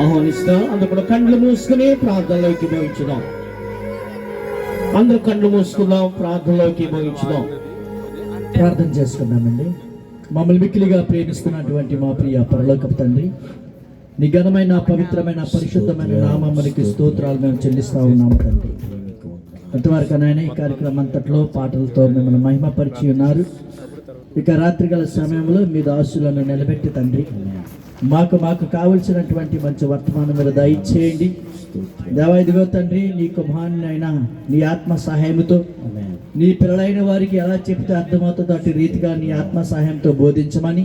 ఆహ్వానిస్తా అందరూ కళ్ళు మూసుకుని ప్రార్థనలోకి భవించుదాం. అందరూ కళ్ళు మూసుకుందాం, ప్రార్థనలోకి భవించుదాం. ప్రార్థన చేసుకుందామండి. మమ్మల్ని మిక్కిలిగా ప్రేమిస్తున్నటువంటి మా ప్రియ పరలోకపు తండ్రి, నీ ఘనమైన పవిత్రమైన పరిశుద్ధమైన నామమునికి స్తోత్రాలు మేము చెల్లిస్తా ఉన్నాము తండ్రి. అంతవరకు నాయన ఈ కార్యక్రమం అంతట్లో పాటలతో మిమ్మల్ని మహిమపరిచి ఉన్నారు. ఇక రాత్రిగల సమయంలో మీ దాసులను నిలబెట్టి తండ్రి మాకు కావలసినటువంటి మంచి వర్తమానం మీరు దయచేయండి. దేవా, ఇదిగో తండ్రి, నీ కుమారునైనా నీ ఆత్మ సహాయంతో నీ పిల్లలైన వారికి ఎలా చెప్తే అర్థమవుతుందో అటు రీతిగా నీ ఆత్మ సహాయంతో బోధించమని,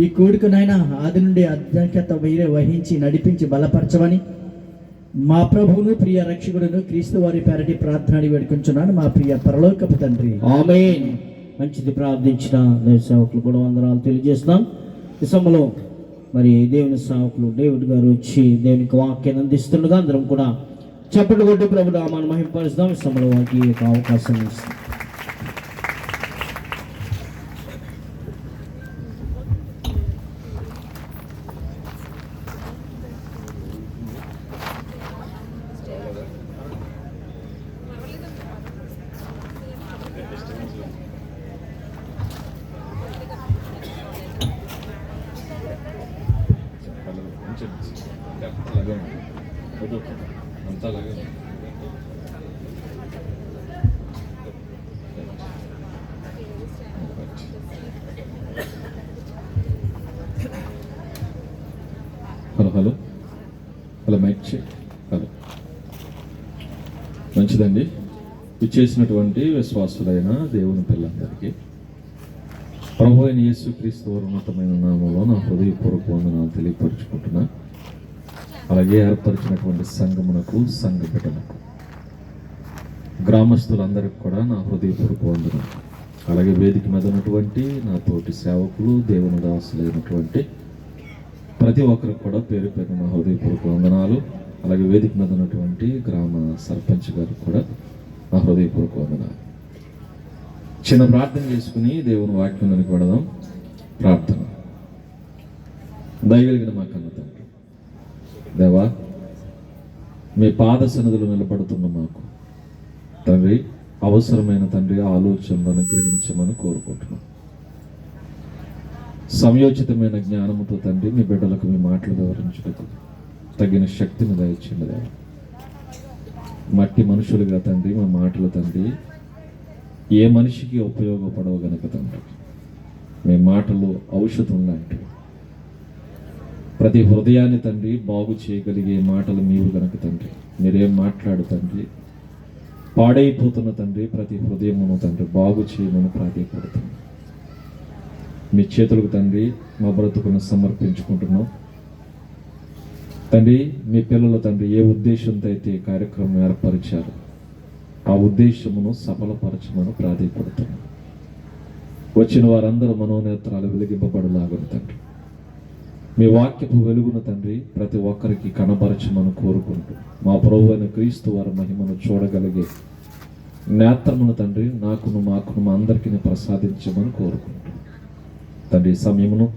ఈ కూడికనైనా ఆది నుండి అధ్యక్షత మీరే వహించి నడిపించి బలపరచమని మా ప్రభువును ప్రియ రక్షకుడును క్రీస్తు వారి పేరటి ప్రార్థన వేడుకుంటున్నాను మా ప్రియ పరలోకపు తండ్రి, ఆమేన్. మంచిది, ప్రార్థించిన సేవకులు కూడా వందనాలు తెలియజేస్తున్నాం. ఈ సమయంలో మరి దేవుని సేవకులు డేవిడ్ గారు వచ్చి దేవునికి వాక్యాన్ని అందిస్తుండగా అందరం కూడా చప్పట్లు కొట్టి ప్రభు నామాన్ని మహిమపరుస్తాం. ఈ సమయంలో వారికి ఒక అవకాశం ఇస్తాం. అంతా అలాగే hello hello hello mike check. Hello, మంచిదండి. ఇచ్చేసినటువంటి విశ్వాసులైన దేవుని పిల్లలందరికీ ప్రభు అయిన యేసుక్రీస్తు ఉన్నతమైన నామంలో నా హృదయపూర్వక వందనాలు తెలియపరుచుకుంటున్నా. అలాగే ఏర్పరిచినటువంటి సంఘమునకు, సంఘ బిడ్డలకు, గ్రామస్తులందరికీ కూడా నా హృదయపూర్వక వందనాలు. అలాగే వేదిక మీద ఉన్నటువంటి నా తోటి సేవకులు, దేవుని దాసులైనటువంటి ప్రతి ఒక్కరికి కూడా పేరు పేరు నా హృదయపూర్వక వందనాలు. అలాగే వేదిక మీద ఉన్నటువంటి గ్రామ సర్పంచ్ గారికి కూడా నా హృదయపూర్వక వందనాలు. చిన్న ప్రార్థన చేసుకుని దేవుని వాక్యంలోనికి వెళదాం. ప్రార్థన. దయగలిగిన మా కన్న తండ్రి, దేవా, మీ పాద సన్నిధిలో నిలబడుతున్న మాకు తండ్రి అవసరమైన తండ్రి ఆలోచనలను అనుగ్రహించమని కోరుకుంటున్నాం. సమయోచితమైన జ్ఞానముతో తండ్రి మీ బిడ్డలకు మీ మాటలు వివరించుటకు తగిన శక్తిని దయచేయండి దేవా. మట్టి మనుషులుగా తండ్రి మా మాటలు తండ్రి ఏ మనిషికి ఉపయోగపడవు గనక తండ్రి మీ మాటలు ఔషధం లాంటివి. ప్రతి హృదయాన్ని తండ్రి బాగు చేయగలిగే మాటలు మీరు గనక తండ్రి మీరేం మాట్లాడు తండ్రి పాడైపోతున్న తండ్రి ప్రతి హృదయమును తండ్రి బాగు చేయమని ప్రాధాన్యపడుతుంది. మీ చేతులకు తండ్రి మా బ్రతుకును సమర్పించుకుంటున్నాం తండ్రి. మీ పిల్లలు తండ్రి ఏ ఉద్దేశంతో అయితే కార్యక్రమం ఏర్పరిచారు ఆ ఉద్దేశమును సఫలపరచమని ప్రాధాన్యపడుతున్నాం. వచ్చిన వారందరూ మనోనేత్రాలు వెలిగింపబడలాగను తండ్రి మీ వాక్యపు వెలుగును తండ్రి ప్రతి ఒక్కరికి కనబరచమని కోరుకుంటూ మా ప్రభువైన క్రీస్తు వారి మహిమను చూడగలిగే నేత్రమును తండ్రి నాకును మాకును మా అందరికీ ప్రసాదించమని కోరుకుంటూ తండ్రి సమయమును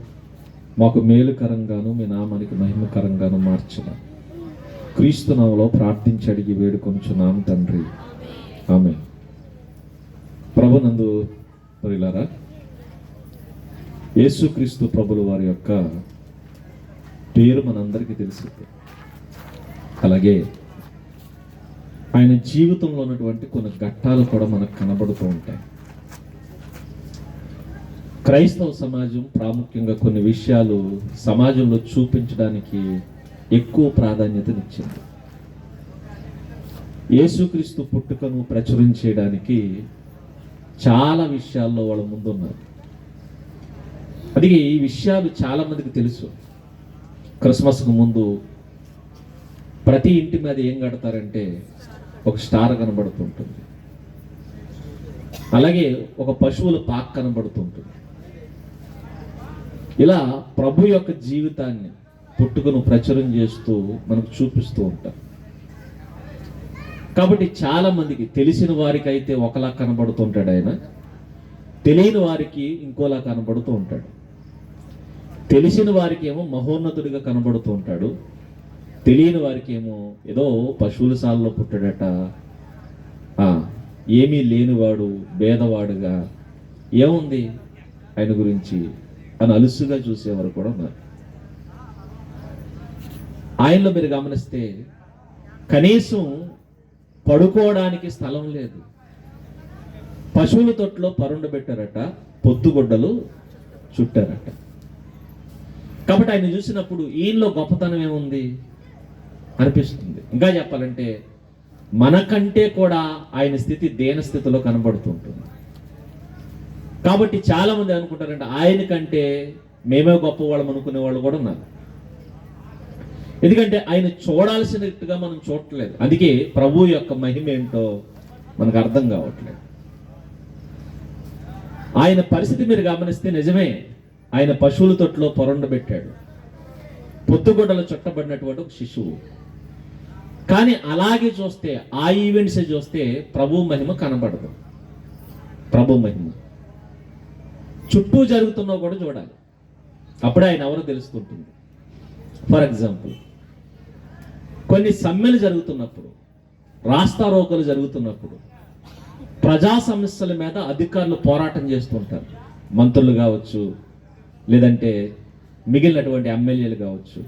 మాకు మేలుకరంగాను మీ నామానికి మహిమకరంగాను మార్చమని క్రీస్తు నామములో ప్రార్థించి అడిగి వేడుకొనుచున్నాము తండ్రి, ఆమేన్. ప్రభునందు ప్రియులారా, యేసుక్రీస్తు ప్రభుల వారి యొక్క పేరు మనందరికీ తెలుసు. అలాగే ఆయన జీవితంలో ఉన్నటువంటి కొన్ని ఘట్టాలు కూడా మనకు కనబడుతూ ఉంటాయి. క్రైస్తవ సమాజం ప్రాముఖ్యంగా కొన్ని విషయాలు సమాజంలో చూపించడానికి ఎక్కువ ప్రాధాన్యతనిచ్చింది. యేసుక్రీస్తు పుట్టుకను ప్రచురించేయడానికి చాలా విషయాల్లో వాళ్ళ ముందున్నారు. అది ఈ విషయాలు చాలా మందికి తెలుసు. క్రిస్మస్కు ముందు ప్రతి ఇంటి మీద ఏం కడతారంటే ఒక స్టార్ కనబడుతుంటుంది. అలాగే ఒక పశువుల పాక్ కనబడుతుంటుంది. ఇలా ప్రభు యొక్క జీవితాన్ని పుట్టుకను ప్రచురం చేస్తూ మనకు చూపిస్తూ ఉంటారు. కాబట్టి చాలా మందికి తెలిసిన వారికి అయితే ఒకలా కనబడుతుంటాడు ఆయన, తెలియని వారికి ఇంకోలా కనబడుతూ ఉంటాడు. తెలిసిన వారికి ఏమో మహోన్నతుడిగా కనబడుతూ ఉంటాడు, తెలియని వారికి ఏమో ఏదో పశువుల సాలలో పుట్టాడట, ఏమీ లేనివాడు, భేదవాడుగా ఏముంది ఆయన గురించి అని అలుసుగా చూసేవారు కూడా ఉన్నారు. ఆయనలో మీరు గమనిస్తే కనీసం పడుకోవడానికి స్థలం లేదు. పశువుల తొట్లో పరుండు పెట్టారట, పొత్తుగుడ్డలు చుట్టారట. కాబట్టి ఆయన చూసినప్పుడు ఈయనలో గొప్పతనం ఏముంది అనిపిస్తుంది. ఇంకా చెప్పాలంటే మనకంటే కూడా ఆయన స్థితి దేన స్థితిలో కనబడుతుంటుంది. కాబట్టి చాలా మంది అనుకుంటారంటే ఆయన కంటే మేమే గొప్పవాళ్ళం అనుకునే వాళ్ళు కూడా ఉన్నారు. ఎందుకంటే ఆయన చూడాల్సినట్టుగా మనం చూడట్లేదు. అందుకే ప్రభు యొక్క మహిమ ఏంటో మనకు అర్థం కావట్లేదు. ఆయన పరిస్థితి మీరు గమనిస్తే నిజమే, ఆయన పశువుల తొట్లో పొరండబెట్టాడు, పొత్తుగొడ్డలు చుట్టబడినటువంటి ఒక శిశువు. కానీ అలాగే చూస్తే, ఆ ఈవెంట్స్ చూస్తే ప్రభు మహిమ కనబడదు. ప్రభు మహిమ చుట్టూ జరుగుతున్నా కూడా చూడాలి, అప్పుడే ఆయన ఎవరో తెలుస్తుంటుంది. ఫర్ ఎగ్జాంపుల్, కొన్ని సమ్మెలు జరుగుతున్నప్పుడు, రాస్తారోకలు జరుగుతున్నప్పుడు, ప్రజా సమస్యల మీద అధికారులు పోరాటం చేస్తుంటారు. మంత్రులు కావచ్చు, లేదంటే మిగిలినటువంటి ఎమ్మెల్యేలు కావచ్చు.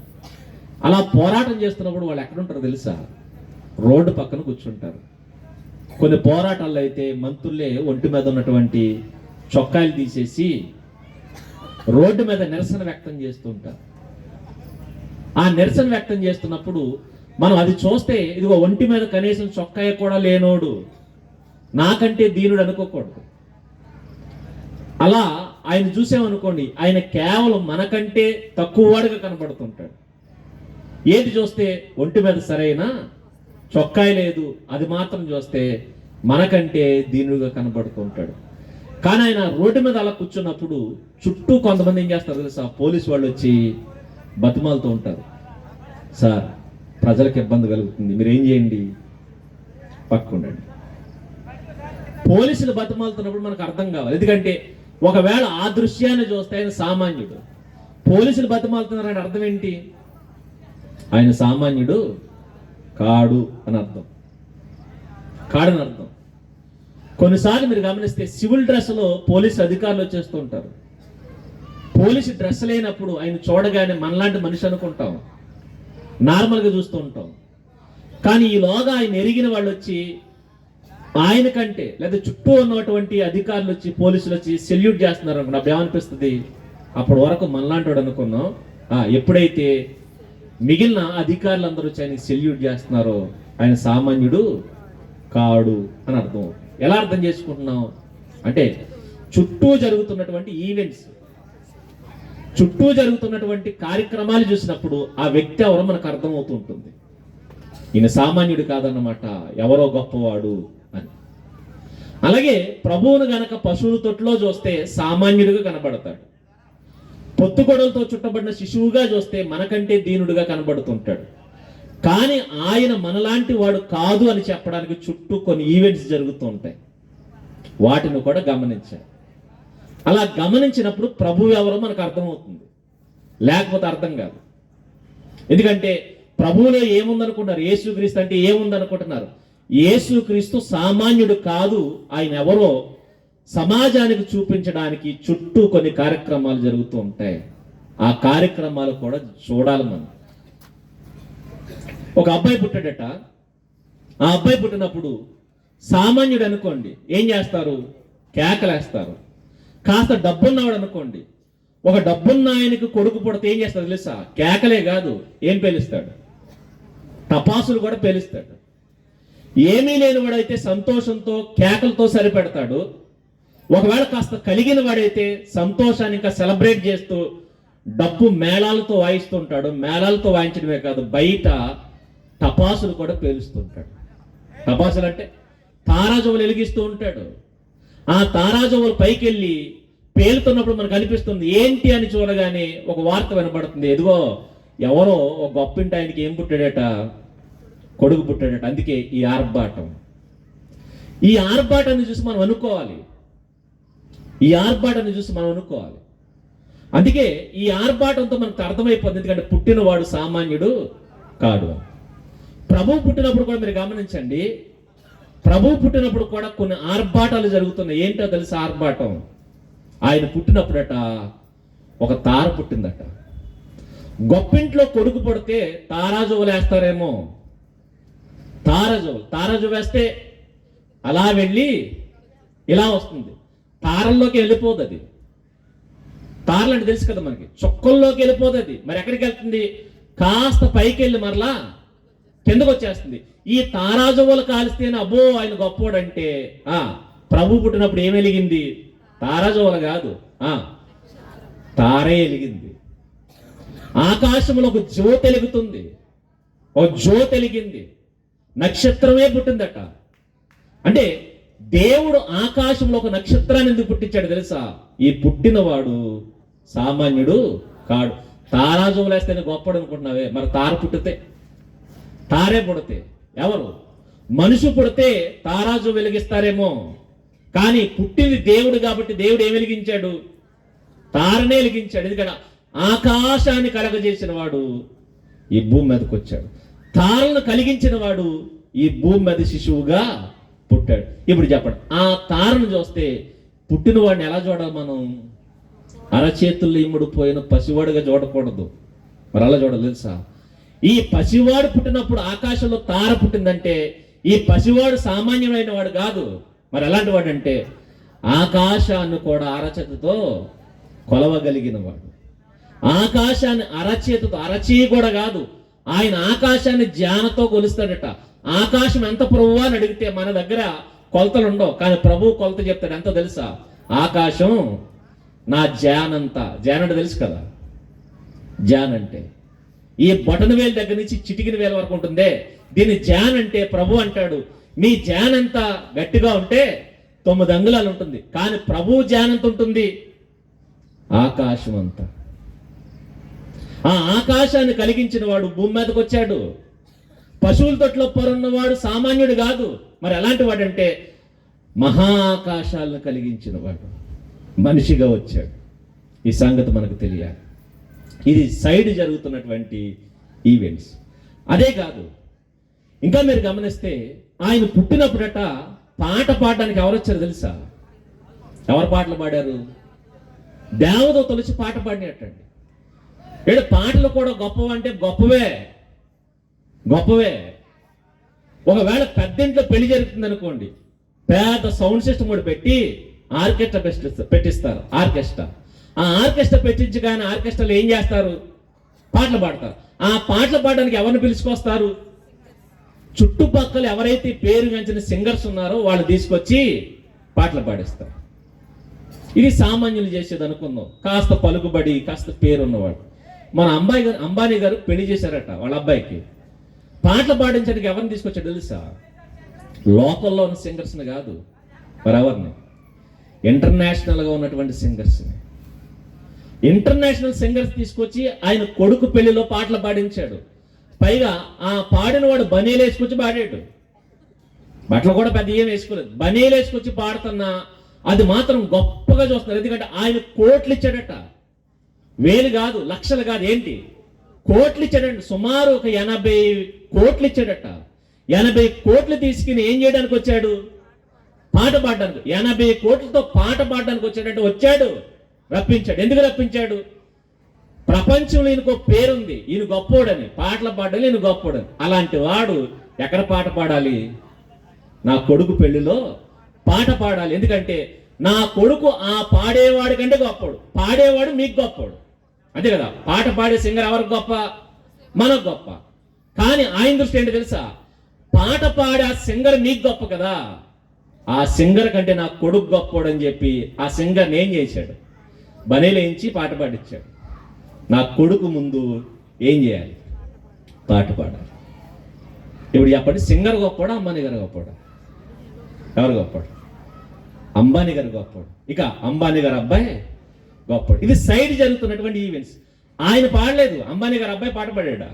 అలా పోరాటం చేస్తున్నప్పుడు వాళ్ళు ఎక్కడుంటారో తెలుసా? రోడ్డు పక్కన కూర్చుంటారు. కొన్ని పోరాటాల్లో అయితే మంత్రులే ఒంటి మీద ఉన్నటువంటి చొక్కాయలు తీసేసి రోడ్డు మీద నిరసన వ్యక్తం చేస్తుంటారు. ఆ నిరసన వ్యక్తం చేస్తున్నప్పుడు మనం అది చూస్తే, ఇదిగో ఒంటి మీద కనీసం చొక్కాయ కూడా లేనోడు, నాకంటే దీనుడు అనుకోకూడదు. అలా ఆయన చూసామనుకోండి, ఆయన కేవలం మనకంటే తక్కువ వాడిగా కనబడుతుంటాడు. ఏది చూస్తే ఒంటి మీద సరైన చొక్కాయ లేదు, అది మాత్రం చూస్తే మనకంటే దీనుడుగా కనబడుతుంటాడు. కానీ ఆయన రోడ్డు మీద అలా కూర్చున్నప్పుడు చుట్టూ కొంతమంది ఏం చేస్తారు తెలుసా? పోలీసు వాళ్ళు వచ్చి బతిమాలుతూ ఉంటారు. సార్, ప్రజలకు ఇబ్బంది కలుగుతుంది, మీరు ఏం చేయండి, పక్కుండండి. పోలీసులు బతిమాలుతున్నప్పుడు మనకు అర్థం కావాలి. ఎందుకంటే ఒకవేళ ఆ దృశ్యాన్ని చూస్తే ఆయన సామాన్యుడు, పోలీసులు బతిమాలుతున్నారని అర్థం ఏంటి? ఆయన సామాన్యుడు కాడు అని అర్థం. కాడని అర్థం. కొన్నిసార్లు మీరు గమనిస్తే సివిల్ డ్రెస్లో పోలీసు అధికారులు వచ్చేస్తూ ఉంటారు. పోలీసు డ్రెస్ లేనప్పుడు ఆయన చూడగానే మనలాంటి మనిషి అనుకుంటాం, నార్మల్గా చూస్తూ ఉంటాం. కానీ ఈలోగా ఆయన ఎరిగిన వాళ్ళు వచ్చి ఆయన కంటే, లేదా చుట్టూ ఉన్నటువంటి అధికారులు వచ్చి, పోలీసులు వచ్చి సెల్యూట్ చేస్తున్నారు అనుకున్నా, అప్పుడు ఏమనిపిస్తుంది? అప్పటి వరకు మనలాంటి వాడు అనుకున్నాం, ఎప్పుడైతే మిగిలిన అధికారులందరూ వచ్చి ఆయనకి సెల్యూట్ చేస్తున్నారో ఆయన సామాన్యుడు కాడు అని అర్థం. ఎలా అర్థం చేసుకుంటున్నాం అంటే, చుట్టూ జరుగుతున్నటువంటి ఈవెంట్స్, చుట్టూ జరుగుతున్నటువంటి కార్యక్రమాలు చూసినప్పుడు ఆ వ్యక్తి ఎవరో మనకు అర్థమవుతూ ఉంటుంది. ఈయన సామాన్యుడు కాదన్నమాట, ఎవరో గొప్పవాడు అని. అలాగే ప్రభువును గనక పశువుల తొట్టులో చూస్తే సామాన్యుడిగా కనబడతాడు. పొత్తుగొడలతో చుట్టబడిన శిశువుగా చూస్తే మనకంటే దీనుడుగా కనబడుతుంటాడు. కానీ ఆయన మనలాంటి వాడు కాదు అని చెప్పడానికి చుట్టూ కొన్ని ఈవెంట్స్ జరుగుతూ ఉంటాయి. వాటిని కూడా గమనించాలి. అలా గమనించినప్పుడు ప్రభువు ఎవరో మనకు అర్థమవుతుంది, లేకపోతే అర్థం కాదు. ఎందుకంటే ప్రభువులో ఏముందనుకుంటున్నారు? యేసుక్రీస్తు అంటే ఏముందనుకుంటున్నారు? యేసుక్రీస్తు సామాన్యుడు కాదు, ఆయన ఎవరో సమాజానికి చూపించడానికి చుట్టూ కొన్ని కార్యక్రమాలు జరుగుతూ ఉంటాయి. ఆ కార్యక్రమాలు కూడా చూడాలి మనం. ఒక అబ్బాయి పుట్టాడట. ఆ అబ్బాయి పుట్టినప్పుడు సామాన్యుడు అనుకోండి, ఏం చేస్తారు? కేకలేస్తారు. కాస్త డబ్బున్నవాడు అనుకోండి, ఒక డబ్బున్న ఆయనకి కొడుకు పుడితే ఏం చేస్తాడు తెలుసా? కేకలే కాదు, ఏం పేలుస్తాడు? టపాసులు కూడా పేలుస్తాడు. ఏమీ లేని వాడైతే సంతోషంతో కేకలతో సరిపెడతాడు. ఒకవేళ కాస్త కలిగిన వాడైతే సంతోషాన్ని ఇంకా సెలబ్రేట్ చేస్తూ డబ్బు మేళాలతో వాయిస్తుంటాడు. మేళాలతో వాయించడమే కాదు, బయట టపాసులు కూడా పేలుస్తుంటాడు. టపాసులు అంటే తారాజువులు వెలిగిస్తూ ఉంటాడు. ఆ తారాజువులు పైకి వెళ్ళి పేలుతున్నప్పుడు మనకు అనిపిస్తుంది, ఏంటి అని చూడగానే ఒక వార్త వినపడుతుంది, ఎదుగో ఎవరో ఒక గొప్పింటి ఆయనకి ఏం పుట్టాడట? కొడుకు పుట్టాడట. అందుకే ఈ ఆర్భాటం. ఈ ఆర్భాటాన్ని చూసి మనం అనుకోవాలి, ఈ ఆర్భాటాన్ని చూసి మనం అనుకోవాలి. అందుకే ఈ ఆర్భాటంతో మనకు అర్థమైపోతుంది, ఎందుకంటే పుట్టినవాడు సామాన్యుడు కాడు. ప్రభువు పుట్టినప్పుడు కూడా మీరు గమనించండి, ప్రభువు పుట్టినప్పుడు కూడా కొన్ని ఆర్భాటాలు జరుగుతున్నాయి. ఏంటో తెలుసా ఆర్భాటం? ఆయన పుట్టినప్పుడట ఒక తార పుట్టిందట. గొప్పింట్లో కొడుకు పుడితే తారాజువులు వేస్తారేమో. తారాజువు వేస్తే అలా వెళ్ళి ఇలా వస్తుంది, తారల్లోకి వెళ్ళిపోదు అది. తారలు అంటే తెలుసు కదా మనకి, చుక్కల్లోకి వెళ్ళిపోదు అది. మరి ఎక్కడికి వెళ్తుంది? కాస్త పైకి వెళ్ళి మరలా కిందకు వచ్చేస్తుంది. ఈ తారాజువులు కాలిస్తేనే అబ్బో ఆయన గొప్పోడంటే, ప్రభు పుట్టినప్పుడు ఏం వెలిగింది? తారాజువులు కాదు, తారే వెలిగింది. ఆకాశంలో ఒక జ్యోతి వెలుగుతుంది, ఓ జ్యోతి వెలిగింది, నక్షత్రమే పుట్టిందట. అంటే దేవుడు ఆకాశంలో ఒక నక్షత్రాన్ని ఎందుకు పుట్టించాడు తెలుసా? ఈ పుట్టినవాడు సామాన్యుడు కాడు. తారాజువులు వేస్తేనే గొప్పడు అనుకుంటున్నావే, మరి తార పుట్టితే, తారే పుడితే ఎవరు? మనిషి పుడితే తారాజు వెలిగిస్తారేమో, కానీ పుట్టింది దేవుడు కాబట్టి దేవుడు ఏం వెలిగించాడు? తారనే వెలిగించాడు. ఎందుకంటే ఆకాశాన్ని కలగజేసిన వాడు ఈ భూమి మీదకి వచ్చాడు. తారలను కలిగించిన వాడు ఈ భూమి మీద శిశువుగా పుట్టాడు. ఇప్పుడు చెప్పండి, ఆ తారను చూస్తే పుట్టిన వాడిని ఎలా చూడాలి మనం? అరచేతుల్లో ఇమ్ముడు పోయిన పసివాడుగా చూడకూడదు. మరి అలా చూడాలి తెలుసా? ఈ పసివాడు పుట్టినప్పుడు ఆకాశంలో తార పుట్టిందంటే ఈ పసివాడు సామాన్యమైన వాడు కాదు. మరి ఎలాంటి వాడు అంటే ఆకాశాన్ని కూడా అరచేతితో కొలవగలిగిన వాడు. ఆకాశాన్ని అరచేతితో, అరచీ కూడా కాదు, ఆయన ఆకాశాన్ని జ్ఞానతో కొలుస్తాడట. ఆకాశం ఎంత ప్రభువా అని అడిగితే మన దగ్గర కొలతలు ఉండవు, కానీ ప్రభు కొలత చెప్తాడు. ఎంతో తెలుసా? ఆకాశం నా జ్ఞానంతా. జ్ఞానం అంటే తెలుసు కదా, జ్ఞానం అంటే ఈ బొటన వేలు దగ్గర నుంచి చిటికిన వేల వరకు ఉంటుందే, దీని జ్ఞానం అంటే ప్రభు అంటాడు మీ జ్ఞానం ఎంత గట్టిగా ఉంటే 9 అంగుళాలు ఉంటుంది, కానీ ప్రభు జ్ఞానం ఎంత ఉంటుంది? ఆకాశం అంతా. ఆ ఆకాశాన్ని కలిగించిన వాడు భూమి మీదకి వచ్చాడు. పశువుల తొట్లో పొరున్నవాడు సామాన్యుడు కాదు. మరి ఎలాంటి వాడంటే మహాకాశాలను కలిగించిన వాడు మనిషిగా వచ్చాడు. ఈ సంగతి మనకు తెలియాలి. ఇది సైడ్ జరుగుతున్నటువంటి ఈవెంట్స్. అదే కాదు, ఇంకా మీరు గమనిస్తే ఆయన పుట్టినప్పుడట పాట పాడడానికి ఎవరు వచ్చారు తెలుసా? ఎవరు పాటలు పాడారు? దేవదూతలు వచ్చి పాట పాడినట్టండి. ఏడు పాటలు కూడా గొప్పవంటే గొప్పవే. ఒకవేళ పెద్దింట్లో పెళ్లి జరుగుతుంది అనుకోండి, పెద్ద సౌండ్ సిస్టమ్ కూడా పెట్టి ఆర్కెస్ట్రా పెట్టిస్తారు. ఆ ఆర్కెస్ట్రా పెట్టించగానే ఆర్కెస్ట్రాలో ఏం చేస్తారు? పాటలు పాడతారు. ఆ పాటలు పాడడానికి ఎవరిని పిలుచుకొస్తారు? చుట్టుపక్కల ఎవరైతే పేరు గంచిన సింగర్స్ ఉన్నారో వాళ్ళు తీసుకొచ్చి పాటలు పాడిస్తారు. ఇది సామాన్యులు చేసేది అనుకుందాం. కాస్త పలుకుబడి, కాస్త పేరు ఉన్నవాడు. మన అంబానీ గారు పెళ్లి చేశారట వాళ్ళ అబ్బాయికి. పాటలు పాడించడానికి ఎవరిని తీసుకొచ్చాడు తెలుసా? లోకల్లో ఉన్న సింగర్స్ని కాదు, మరెవరిని? ఇంటర్నేషనల్గా ఉన్నటువంటి సింగర్స్ని. ఇంటర్నేషనల్ సింగర్స్ తీసుకొచ్చి ఆయన కొడుకు పెళ్లిలో పాటలు పాడించాడు. పైగా ఆ పాడిన వాడు బనీలు వేసుకొచ్చి పాడాడు. బట్టలు కూడా పెద్ద ఏం వేసుకోలేదు, బనీలు వేసుకొచ్చి పాడుతున్నా అది మాత్రం గొప్పగా చూస్తున్నారు. ఎందుకంటే ఆయన కోట్లు ఇచ్చాడట, వేలు కాదు, లక్షలు కాదు, ఏంటి కోట్లు ఇచ్చాడంట. సుమారు ఒక 80 కోట్లు ఇచ్చాడట. 80 కోట్లు తీసుకుని ఏం చేయడానికి వచ్చాడు? పాట పాడడానికి. 80 కోట్లతో పాట పాడడానికి వచ్చాడంటే వచ్చాడు, రప్పించాడు. ఎందుకు రప్పించాడు? ప్రపంచంలో ఈయనకు పేరుంది, ఈయన గొప్పోడని, పాటలు పాడాలి, ఈయన గొప్పోడని. అలాంటి వాడు ఎక్కడ పాట పాడాలి? నా కొడుకు పెళ్లిలో పాట పాడాలి. ఎందుకంటే నా కొడుకు ఆ పాడేవాడి కంటే గొప్పడు, పాడేవాడు మీకు గొప్పడు. అంతే కదా? పాట పాడే సింగర్ ఎవరికి గొప్ప? మనకు గొప్ప. కానీ ఆయన దృష్టి ఏంటి తెలుసా? పాట పాడే ఆ సింగర్ మీకు గొప్ప కదా, ఆ సింగర్ కంటే నా కొడుకు గొప్పడు అని చెప్పి ఆ సింగర్ని ఏం చేశాడు? బనేలేయించి పాట పాడించాడు. నా కొడుకు ముందు ఏం చేయాలి? పాట పాడాలి. ఇప్పుడు చెప్పండి, సింగర్ గొప్పడా, అంబానీ గారు గొప్పడా? ఎవరు గొప్పడు? అంబానీ గారు గొప్పడు. ఇక అంబానీ గారు అబ్బాయి గొప్పడు. ఇది సైడ్ జరుగుతున్నటువంటి ఈవెంట్స్. ఆయన పాడలేదు, అంబానీ గారు అబ్బాయి పాట పాడాడా?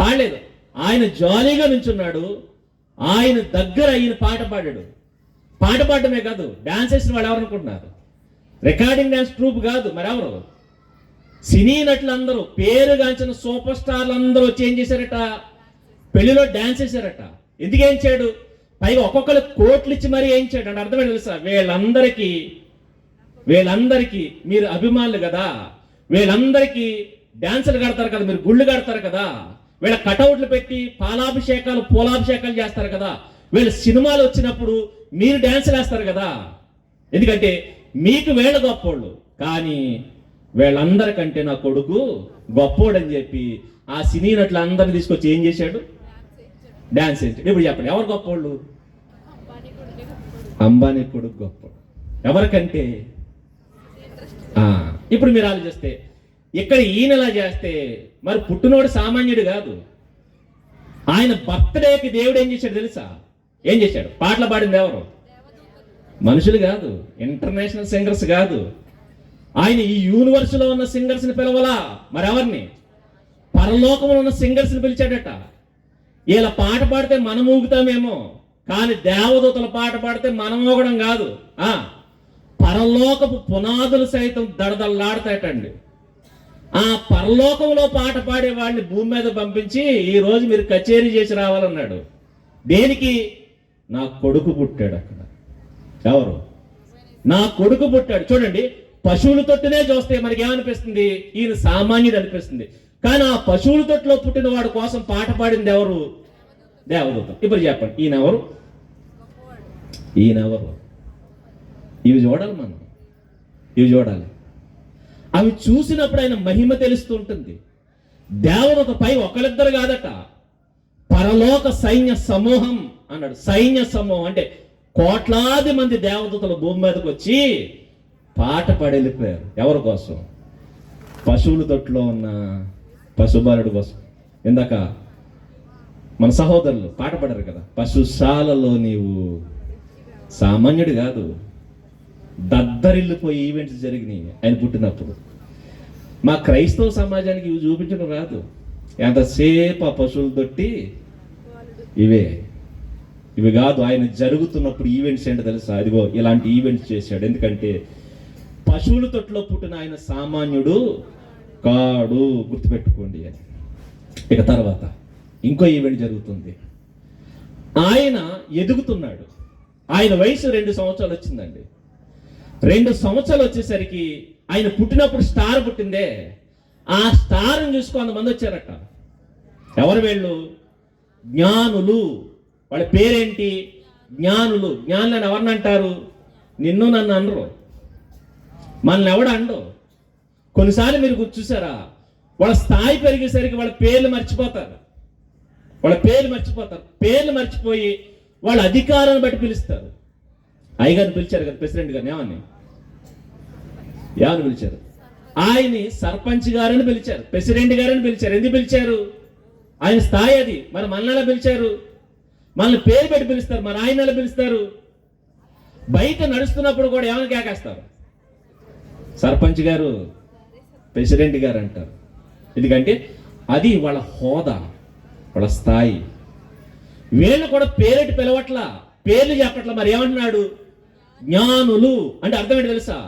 పాడలేదు. ఆయన జాలీగా నుంచున్నాడు, ఆయన దగ్గర ఈయన పాట పాడాడు. పాట పాడటమే కాదు, డాన్స్ చేసిన వాళ్ళు ఎవరు అనుకుంటున్నారు? రికార్డింగ్ డాన్స్ ట్రూప్ కాదు, మరెవరు? సినీ నటులందరూ, పేరుగాంచిన సూపర్ స్టార్లు అందరూ వచ్చి ఏం చేశారట? పెళ్లిలో డాన్స్ చేశారట. ఎందుకు వేయించాడు? పైగా ఒక్కొక్కరు కోట్లు ఇచ్చి మరీ వేయించాడు అంటే అర్థమే తెలుసా? వీళ్ళందరికీ మీరు అభిమానులు కదా, వీళ్ళందరికీ డాన్సులు కడతారు కదా, మీరు గుళ్ళు కడతారు కదా, వీళ్ళ కటౌట్లు పెట్టి పాలాభిషేకాలు పూలాభిషేకాలు చేస్తారు కదా, వీళ్ళ సినిమాలు వచ్చినప్పుడు మీరు డాన్సులు వేస్తారు కదా. ఎందుకంటే మీకు వీళ్ళ గొప్పోళ్ళు, కానీ వీళ్ళందరికంటే నా కొడుకు గొప్పోడని చెప్పి ఆ సినీ నటులు అందరిని తీసుకొచ్చి ఏం చేశాడు? డాన్స్ వేయించాడు. ఇప్పుడు చెప్పండి, ఎవరు గొప్పోళ్ళు? అంబానీ కొడుకు గొప్పోడు. ఎవరికంటే? ఇప్పుడు మీరు ఆలోచిస్తే ఇక్కడ ఈయనలా చేస్తే మరి పుట్టినోడు సామాన్యుడు కాదు. ఆయన బర్త్డేకి దేవుడు ఏం చేశాడు తెలుసా? ఏం చేశాడు? పాటలు పాడింది ఎవరు? మనుషులు కాదు, ఇంటర్నేషనల్ సింగర్స్ కాదు. ఆయన ఈ యూనివర్స్ లో ఉన్న సింగర్స్ ని పిలవలా, మరెవరిని? పరలోకంలో ఉన్న సింగర్స్ ని పిలిచాడట. వీళ్ళ పాట పాడితే మనం ఊగుతామేమో, కానీ దేవదూతల పాట పాడితే మనం ఊగడం కాదు. పరలోకపు పునాదులు సైతం దడదల్లాడతాయటండి. ఆ పరలోకంలో పాట పాడే వాడిని భూమి మీద పంపించి ఈ రోజు మీరు కచేరీ చేసి రావాలన్నాడు. దేనికి? నా కొడుకు పుట్టాడు అక్కడ. ఎవరు? నా కొడుకు పుట్టాడు. చూడండి, పశువుల తొట్టునే చూస్తే మనకి ఏమనిపిస్తుంది? ఈయన సామాన్యుడు అనిపిస్తుంది. కానీ ఆ పశువుల తొట్టులో పుట్టిన వాడి కోసం పాట పాడింది ఎవరు? దేవదూత. ఇప్పుడు చెప్పండి, ఈయనెవరు? ఇవి చూడాలి మనం, ఇవి చూడాలి. అవి చూసినప్పుడు ఆయన మహిమ తెలుస్తూ ఉంటుంది. దేవదూత పై ఒకరిద్దరు కాదట, పరలోక సైన్య సమూహం అన్నాడు. సైన్య సమూహం అంటే కోట్లాది మంది దేవదూతలు భూమి మీదకి వచ్చి పాట పాడి వెళ్ళిపోయారు. ఎవరి కోసం? పశువుల తొట్టులో ఉన్న పశుబాలుడు కోసం. ఇందాక మన సహోదరులు పాట పాడారు కదా, పశుశాలలో నీవు సామాన్యుడు కాదు. దద్దరిల్లిపోయి ఈవెంట్స్ జరిగినాయి ఆయన పుట్టినప్పుడు. మా క్రైస్తవ సమాజానికి ఇవి చూపించడం రాదు. ఎంతసేపు ఆ పశువులు తొట్టి ఇవి కాదు. ఆయన జరుగుతున్నప్పుడు ఈవెంట్స్ ఏంటో తెలుసా? అదిగో ఇలాంటి ఈవెంట్స్ చేశాడు. ఎందుకంటే పశువుల తొట్టులో పుట్టిన ఆయన సామాన్యుడు కాడు, గుర్తుపెట్టుకోండి అని. ఇక తర్వాత ఇంకో ఈవెంట్ జరుగుతుంది. ఆయన ఎదుగుతున్నాడు. ఆయన వయసు 2 సంవత్సరాలు వచ్చిందండి. 2 సంవత్సరాలు వచ్చేసరికి ఆయన పుట్టినప్పుడు స్టార్ పుట్టిందే, ఆ స్టార్ని చూసి కొంతమంది వచ్చారట. ఎవరు వీళ్ళు? జ్ఞానులు. వాళ్ళ పేరేంటి? జ్ఞానులు. జ్ఞానులను ఎవరిని అంటారు? నిన్ను నన్ను అనరు, మనల్ని ఎవడు అండు. కొన్నిసార్లు మీరు చూసారా, వాళ్ళ స్థాయి పెరిగేసరికి వాళ్ళ పేర్లు మర్చిపోతారు. పేర్లు మర్చిపోయి వాళ్ళ అధికారాన్ని బట్టి పిలుస్తారు. అయ్యగారిని పిలిచారు కదా, ప్రెసిడెంట్ గారిని ఏమని పిలిచారు? ఆయన్ని సర్పంచ్ గారని పిలిచారు, ప్రెసిడెంట్ గారని పిలిచారు. ఎందుకు పిలిచారు? ఆయన స్థాయి అది. మరి మనల్ని పిలిచారు, మనల్ని పేరు పెట్టి పిలుస్తారు. మరి ఆయన ఎలా పిలుస్తారు? బయట నడుస్తున్నప్పుడు కూడా ఏమని కేకేస్తారు? సర్పంచ్ గారు, ప్రెసిడెంట్ గారు అంటారు. ఎందుకంటే అది వాళ్ళ హోదా, వాళ్ళ స్థాయి. వీళ్ళు కూడా పేరెట్టి పిలవట్లా, పేర్లు చెప్పట్లా. మరి ఏమంటున్నాడు? జ్ఞానులు అంటే అర్థం ఏంటి తెలుసా?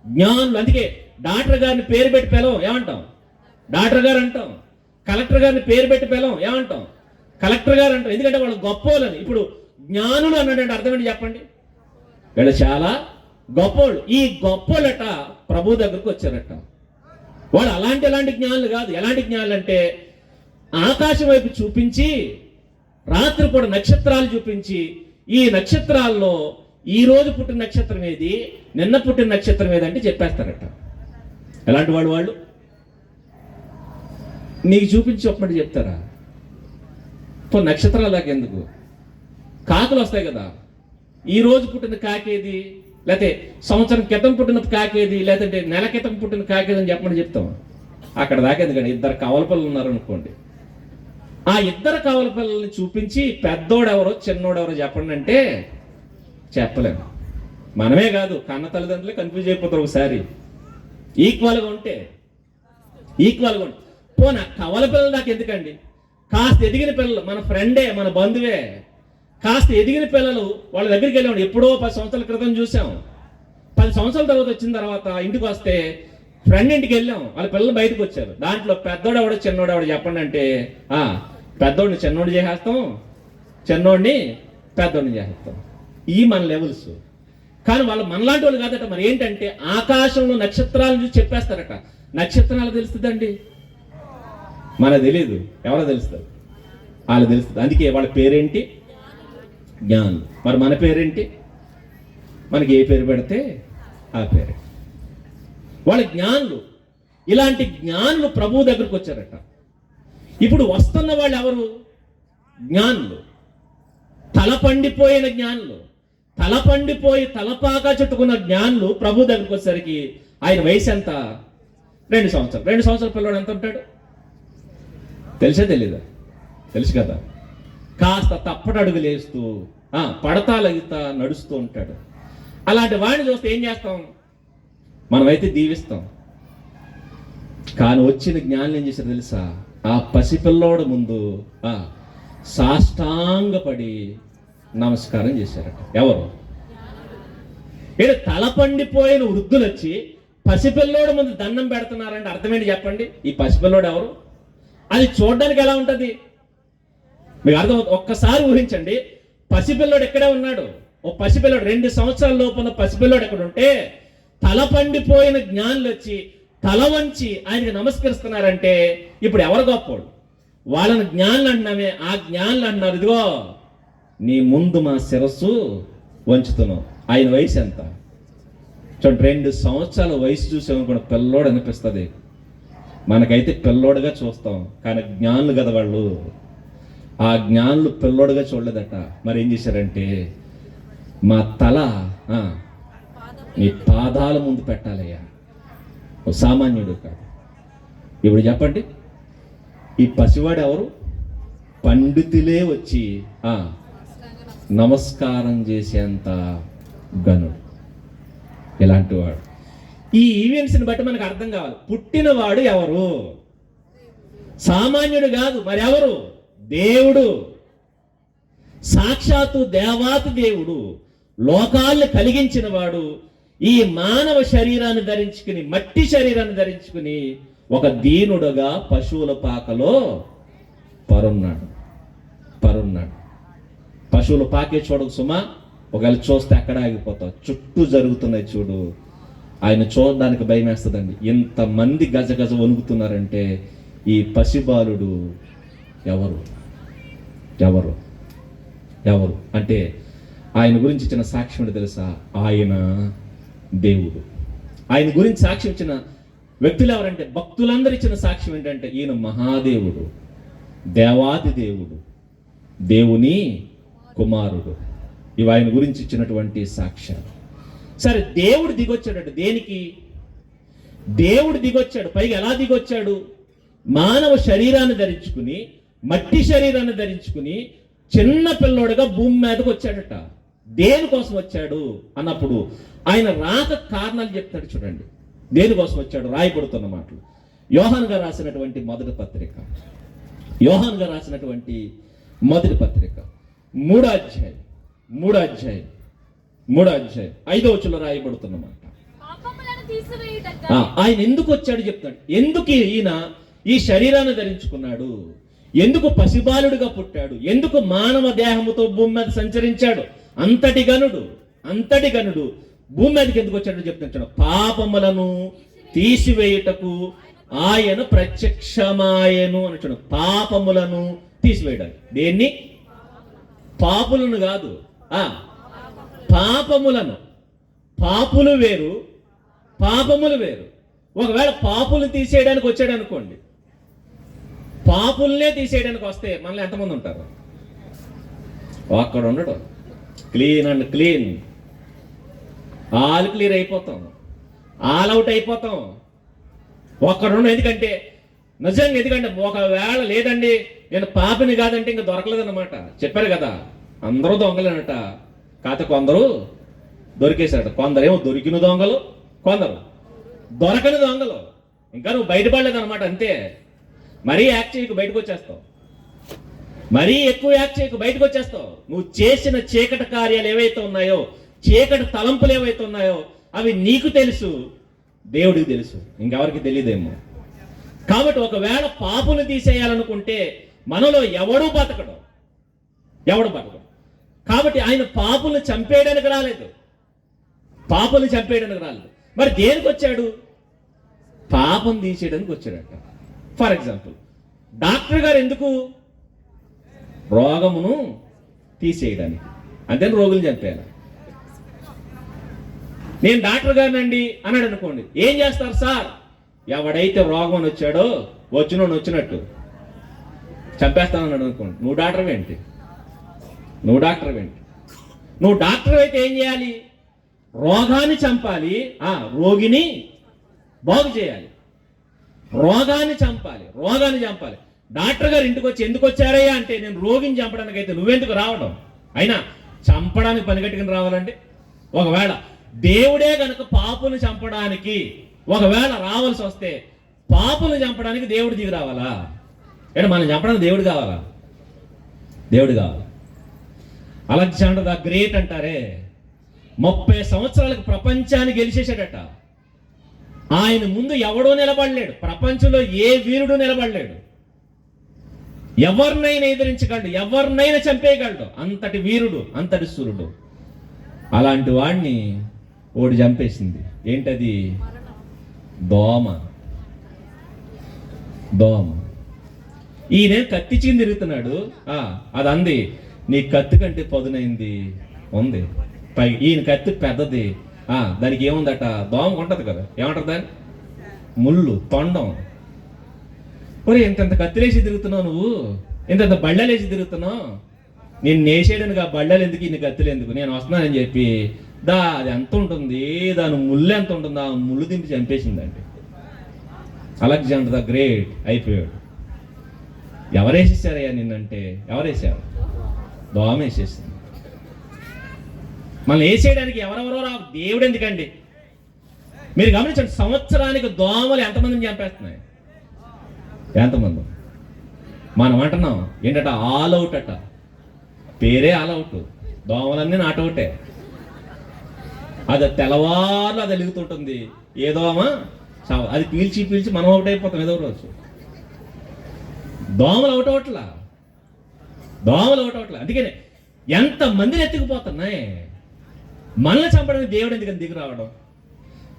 జ్ఞానులు. అందుకే డాక్టర్ గారిని పేరు పెట్టి పిలవం, ఏమంటాం? డాక్టర్ గారు అంటాం. కలెక్టర్ గారిని పేరు పెట్టి పిలవం, ఏమంటాం? కలెక్టర్ గారు అంటాం. ఎందుకంటే వాళ్ళు గొప్పోళ్ళని. ఇప్పుడు జ్ఞానులు అన్నాడంటే అర్థం ఏంటి చెప్పండి? వీళ్ళు చాలా గొప్పోళ్ళు. ఈ గొప్పోళ్ళట ప్రభు దగ్గరకు వచ్చారట. వాళ్ళు అలాంటి జ్ఞానులు కాదు. ఎలాంటి జ్ఞానులు అంటే ఆకాశం వైపు చూపించి రాత్రిపూట నక్షత్రాలు చూపించి, ఈ నక్షత్రాల్లో ఈ రోజు పుట్టిన నక్షత్రం ఏది, నిన్న పుట్టిన నక్షత్రం ఏదంటే చెప్పేస్తారట. ఎలాంటి వాళ్ళు? నీకు చూపించి చెప్పమంటే చెప్తారా? నక్షత్రాల దాకా ఎందుకు? కాకులు వస్తాయి కదా, ఈ రోజు పుట్టిన కాకేది, లేకపోతే సంవత్సరం క్రితం పుట్టిన కాకేది, లేదంటే నెల క్రితం పుట్టిన కాకేది అని చెప్పమని చెప్తాం. అక్కడ దాకా ఎందుకంటే 2 కవల పిల్లలు ఉన్నారనుకోండి, ఆ 2 కవల పిల్లల్ని చూపించి పెద్దోడెవరో చిన్నోడెవరో చెప్పండి అంటే చెప్పలేము. మనమే కాదు, కన్న తల్లిదండ్రులే కన్ఫ్యూజ్ అయిపోతారు ఒకసారి. ఈక్వల్గా ఉంటే పోనా కవల పిల్లలు దాకా ఎందుకండి? కాస్త ఎదిగిన పిల్లలు, మన ఫ్రెండే, మన బంధువే, కాస్త ఎదిగిన పిల్లలు వాళ్ళ దగ్గరికి వెళ్ళాము. ఎప్పుడో 10 సంవత్సరాల క్రితం చూసాం. 10 సంవత్సరాల తర్వాత వచ్చిన తర్వాత ఇంటికి వస్తే ఫ్రెండ్ ఇంటికి వెళ్ళాం, వాళ్ళ పిల్లలు బయటకు వచ్చారు. దాంట్లో పెద్దోడు ఎవడో చిన్నోడు ఎవడో చెప్పండి అంటే పెద్దోడిని చిన్నోడు చేసేస్తాం, చిన్నోడిని పెద్దోడిని చేసేస్తాం. ఈ మన లెవెల్స్. కానీ వాళ్ళు మనలాంటి వాళ్ళు కాదట. మరి ఏంటంటే ఆకాశంలో నక్షత్రాలను చూసి చెప్పేస్తారట. నక్షత్రాలు తెలుస్తుందండి, మనకు తెలియదు, ఎవరో తెలుస్తుంది, వాళ్ళు తెలుస్తుంది. అందుకే వాళ్ళ పేరేంటి? జ్ఞానులు. మరి మన పేరేంటి? మనకి ఏ పేరు పెడితే ఆ పేరే. వాళ్ళ జ్ఞానులు. ఇలాంటి జ్ఞానులు ప్రభువు దగ్గరకు వచ్చారట. ఇప్పుడు వస్తున్న వాళ్ళు ఎవరు? జ్ఞానులు, తలపండిపోయిన జ్ఞానులు, తలపండిపోయి తలపాగా చుట్టుకున్న జ్ఞానులు ప్రభు దగ్గరకు వచ్చేసరికి ఆయన వయసు ఎంత? 2 సంవత్సరాలు. 2 సంవత్సరాల పిల్లవాడు ఎంత ఉంటాడు? తెలిసే తెలీదా? తెలుసు కదా. కాస్త తప్పటడుగులు వేస్తూ పడతా లగితా నడుస్తూ ఉంటాడు. అలాంటి వాడిని చూస్తే ఏం చేస్తాం? మనమైతే దీవిస్తాం. కానీ వచ్చిన జ్ఞానం ఏం చేశారు తెలుసా? ఆ పసిపిల్లోడు ముందు సాష్టాంగపడి నమస్కారం చేశారట. ఎవరు? ఇక్కడ తలపండిపోయిన వృద్ధులు వచ్చి పసిపిల్లోడు ముందు దండం పెడుతున్నారంటే అర్థమేంటి చెప్పండి? ఈ పసిపిల్లోడు ఎవరు? అది చూడడానికి ఎలా ఉంటుంది మీకు అర్థం? ఒక్కసారి ఊహించండి. పసిపిల్లోడు ఎక్కడే ఉన్నాడు. ఓ పసిపిల్లోడు 2 సంవత్సరాల లోపల పసిపిల్లోడు ఎక్కడ ఉంటే తలపండిపోయిన జ్ఞానులు వచ్చి తల వంచి ఆయనకి నమస్కరిస్తున్నారంటే ఇప్పుడు ఎవరు గొప్పోడు? వాళ్ళని జ్ఞానులు అంటున్నామే. ఆ జ్ఞానులు అంటున్నారు, ఇదిగో నీ ముందు మా శిరస్సు వంచుతున్నావు. ఆయన వయసు ఎంత? చూడండి, 2 సంవత్సరాల వయసు చూసామనుకోండి పిల్లోడు అనిపిస్తుంది. మనకైతే పిల్లోడుగా చూస్తాం, కానీ జ్ఞానులు కదా వాళ్ళు. ఆ జ్ఞానులు పిల్లోడుగా చూడలేదట. మరి ఏం చేశారంటే మా తల నీ పాదాల ముందు పెట్టాలయ్యా. సామాన్యుడు కాదు. ఇప్పుడు చెప్పండి, ఈ పసివాడు ఎవరు? పండితులే వచ్చి నమస్కారం చేసేంత గనుడు. ఇలాంటి వాడు. ఈ ఈవెంట్స్ని బట్టి మనకు అర్థం కావాలి, పుట్టినవాడు ఎవరు? సామాన్యుడు కాదు, మరి ఎవరు? దేవుడు. సాక్షాత్తు దేవాతి దేవుడు, లోకాలను కలిగించిన వాడు ఈ మానవ శరీరాన్ని ధరించుకుని, మట్టి శరీరాన్ని ధరించుకుని ఒక దీనుడుగా పశువుల పాకలో పరున్నాడు. పశువుల పాకే చూడకు సుమా. ఒకవేళ చూస్తే ఎక్కడ ఆగిపోతావు. చుట్టూ జరుగుతున్నాయి చూడు. ఆయన చూడడానికి భయం వేస్తుందండి. ఇంతమంది గజగజ వణుకుతున్నారంటే ఈ పసిబాలుడు ఎవరు? ఎవరు ఎవరు అంటే ఆయన గురించి ఇచ్చిన సాక్ష్యం ఏంటో తెలుసా? ఆయన దేవుడు. ఆయన గురించి సాక్ష్యం ఇచ్చిన వ్యక్తులు ఎవరంటే భక్తులందరూ ఇచ్చిన సాక్ష్యం ఏంటంటే ఈయన మహాదేవుడు, దేవాది దేవుడు, దేవుని కుమారుడు. ఇవి ఆయన గురించి ఇచ్చినటువంటి సాక్ష్యాలు. సరే, దేవుడు దిగొచ్చాడట. దేనికి? దేవుడు దిగొచ్చాడు. పైగా ఎలా దిగొచ్చాడు? మానవ శరీరాన్ని ధరించుకుని, మట్టి శరీరాన్ని ధరించుకుని చిన్న పిల్లోడుగా భూమి మీదకి వచ్చాడట. దేనికోసం వచ్చాడు అన్నప్పుడు ఆయన రాక కారణాలు చెప్తాడు. చూడండి దేనికోసం వచ్చాడు రాయబడుతున్న మాటలు. యోహాను గారు రాసినటువంటి మొదటి పత్రిక 3వ అధ్యాయం 5వ వచనంలో రాయబడుతున్న మాట. ఆయన ఎందుకు వచ్చాడు చెప్తాడు. ఎందుకు ఈయన ఈ శరీరాన్ని ధరించుకున్నాడు, ఎందుకు పసిబాలుడుగా పుట్టాడు, ఎందుకు మానవ దేహముతో భూమి మీద సంచరించాడు. అంతటి గనుడు భూమి మీదకి ఎందుకు వచ్చాడు చెప్తాడు. పాపములను తీసివేయుటకు ఆయన ప్రత్యక్షమాయను అని చూడండి. పాపములను తీసివేయడానికి. దేన్ని? పాపులను కాదు, పాపములను. పాపులు వేరు, పాపములు వేరు. ఒకవేళ పాపులు తీసేయడానికి వచ్చాడు అనుకోండి, పాపుల్నే తీసేయడానికి వస్తే మనలో ఎంతమంది ఉంటారు? అక్కడ ఉండడు. Clean and clean, all clear అయిపోతాం, ఆల్ అవుట్ అయిపోతాం. ఒక్కడుండ. ఎందుకంటే నిజంగా, ఎందుకంటే ఒకవేళ లేదండి నేను పాపిని కాదంటే ఇంకా దొరకలేదన్నమాట. చెప్పారు కదా, అందరూ దొంగలేనట. కాకపోతే కొందరు దొరికేశారట. కొందరేమో దొరికిన దొంగలు, కొందరు దొరకని దొంగలు. ఇంకా నువ్వు బయటపడలేదన్నమాట. అంతే. మరీ యాక్ట్ చేయకు, బయటకు వచ్చేస్తావు. మరీ ఎక్కువ యాక్ట్ చేయకు, బయటకు వచ్చేస్తావు. నువ్వు చేసిన చీకటి కార్యాలు ఏవైతే ఉన్నాయో, చీకటి తలంపులు ఏవైతే ఉన్నాయో అవి నీకు తెలుసు, దేవుడికి తెలుసు, ఇంకెవరికి తెలియదేమో. కాబట్టి ఒకవేళ పాపులు తీసేయాలనుకుంటే మనలో ఎవడు బతకడు. కాబట్టి ఆయన పాపులను చంపేయడానికి రాలేదు, మరి దేనికి వచ్చాడు? పాపం తీసేయడానికి వచ్చాడట. ఫర్ ఎగ్జాంపుల్, డాక్టర్ గారు ఎందుకు? రోగమును తీసేయడానికి, అంతే. రోగులు చంపేయాలి. నేను డాక్టర్ గారినండి అన్నాడు అనుకోండి, ఏం చేస్తారు సార్? ఎవడైతే రోగం వచ్చాడో వచ్చినట్టు చంపేస్తానన్నాడు అనుకోండి. నువ్వు డాక్టర్ ఏంటి? నువ్వు డాక్టర్ అయితే ఏం చేయాలి? రోగాన్ని చంపాలి, రోగిని బాగు చేయాలి. రోగాన్ని చంపాలి. డాక్టర్ గారు ఇంటికి వచ్చి ఎందుకు వచ్చారయ్యా అంటే, నేను రోగిని చంపడానికి అయితే నువ్వెందుకు రావడం? అయినా చంపడానికి పని కట్టుకుని రావాలంటే, ఒకవేళ దేవుడే కనుక పాపుని చంపడానికి ఒకవేళ రావాల్సి వస్తే, పాపుని చంపడానికి దేవుడు దిగి రావాలా? అంటే మనం చంపడానికి దేవుడు కావాలా? అలెగ్జాండర్ ద గ్రేట్ అంటారే, 30 సంవత్సరాలకు ప్రపంచాన్ని గెలిచేశాడట. ఆయన ముందు ఎవడో నిలబడలేడు, ప్రపంచంలో ఏ వీరుడు నిలబడలేడు. ఎవరినైనా ఎదిరించగలడు, ఎవరినైనా చంపేయగలడు. అంతటి వీరుడు, అంతటి సూర్యుడు. అలాంటి వాడిని ఓడి చంపేసింది. ఏంటది? దోమ. ఈయన కత్తి చీని తిరుగుతున్నాడు. అది అంది, నీ కత్తి కంటే పదునైంది ఉంది. ఈయన కత్తి పెద్దది, దానికి ఏముందట? దోమ ఉంటది కదా, ఏమంటారు దాన్ని? ముళ్ళు, తొండం. ఒరే, ఇంత కత్తిలేసి తిరుగుతున్నావు నువ్వు, ఇంత బళ్ళలేసి తిరుగుతున్నావు, నేను నేసేయడానికి ఆ బళ్ళలు ఎందుకు, ఇన్ని కత్తులు ఎందుకు, నేను వస్తున్నానని చెప్పి అది ఎంత ఉంటుంది, దాని ముళ్ళు ఎంత ఉంటుంది, ఆ ముళ్ళు దింపి చంపేసిందండి. అలెగ్జాండర్ ద గ్రేట్ అయిపోయాడు. ఎవరేసేసారయ్యా నిన్నంటే? ఎవరేసారు? దోమ వేసేసింది. మనం వేసేయడానికి ఎవరెవరో రా, దేవుడు ఎందుకండి? మీరు గమనించండి, సంవత్సరానికి దోమలు ఎంతమందిని చంపేస్తున్నాయి? ఎంతమంది? మనం అంటున్నాం ఏంటట? ఆల్ అవుట్ అట. పేరే ఆల్ అవుట్. దోమలన్నీ నాటవుటే. అది తెల్లవారులు అది వెలుగుతుంటుంది. ఏ దోమ? అది పీల్చి మనం అవుట్ అయిపోతాం ఏదో రోజు. దోమలు అవుట్ అవట్లా. అందుకనే ఎంతమందిని ఎత్తుకుపోతున్నాయి. మనల్ని చంపడానికి దేవుడు ఎందుకని దిగి రావడం?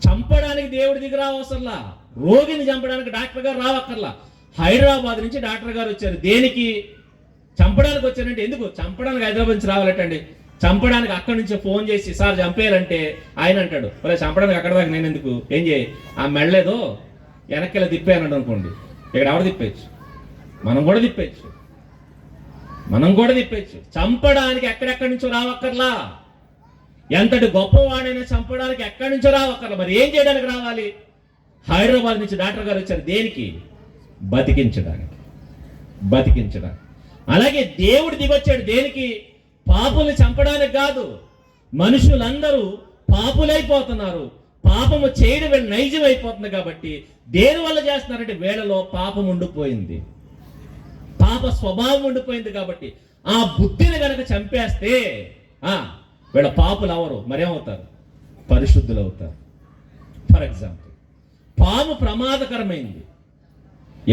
చంపడానికి దేవుడు దిగి రావసరలా. రోగిని చంపడానికి డాక్టర్ గారు రావక్కర్లా. హైదరాబాద్ నుంచి డాక్టర్ గారు వచ్చారు. దేనికి? చంపడానికి వచ్చారంటే. ఎందుకు చంపడానికి హైదరాబాద్ నుంచి రావాలంటండి? చంపడానికి అక్కడి నుంచి ఫోన్ చేసి సార్ చంపేయాలంటే ఆయన అంటాడు, మరి చంపడానికి అక్కడ దాకా నేను ఎందుకు? ఏం చేయి, ఆ మెళ్ళేదో వెనక్కి తిప్పాయన్నాడు అనుకోండి, ఇక్కడ ఎవరు తిప్పేయచ్చు? మనం కూడా తిప్పేయచ్చు. చంపడానికి ఎక్కడెక్కడి నుంచో రావక్కర్లా. ఎంతటి గొప్పవాడైనా చంపడానికి ఎక్కడి నుంచో రావక్కర్లా. మరి ఏం చేయడానికి రావాలి? హైదరాబాద్ నుంచి డాక్టర్ గారు వచ్చారు. దేనికి? బతికించడానికి. అలాగే దేవుడు దిగొచ్చాడు. దేనికి? పాపుల్ని చంపడానికి కాదు. మనుషులందరూ పాపులైపోతున్నారు. పాపము చేయడం వీళ్ళ నైజం అయిపోతుంది. కాబట్టి దేని వల్ల చేస్తున్నారంటే వీళ్ళలో పాపం ఉండిపోయింది, పాప స్వభావం ఉండిపోయింది. కాబట్టి ఆ బుద్ధిని కనుక చంపేస్తే వీళ్ళ పాపులు అవరు, మరేమవుతారు? పరిశుద్ధులు అవుతారు. ఫర్ ఎగ్జాంపుల్, పాము ప్రమాదకరమైంది.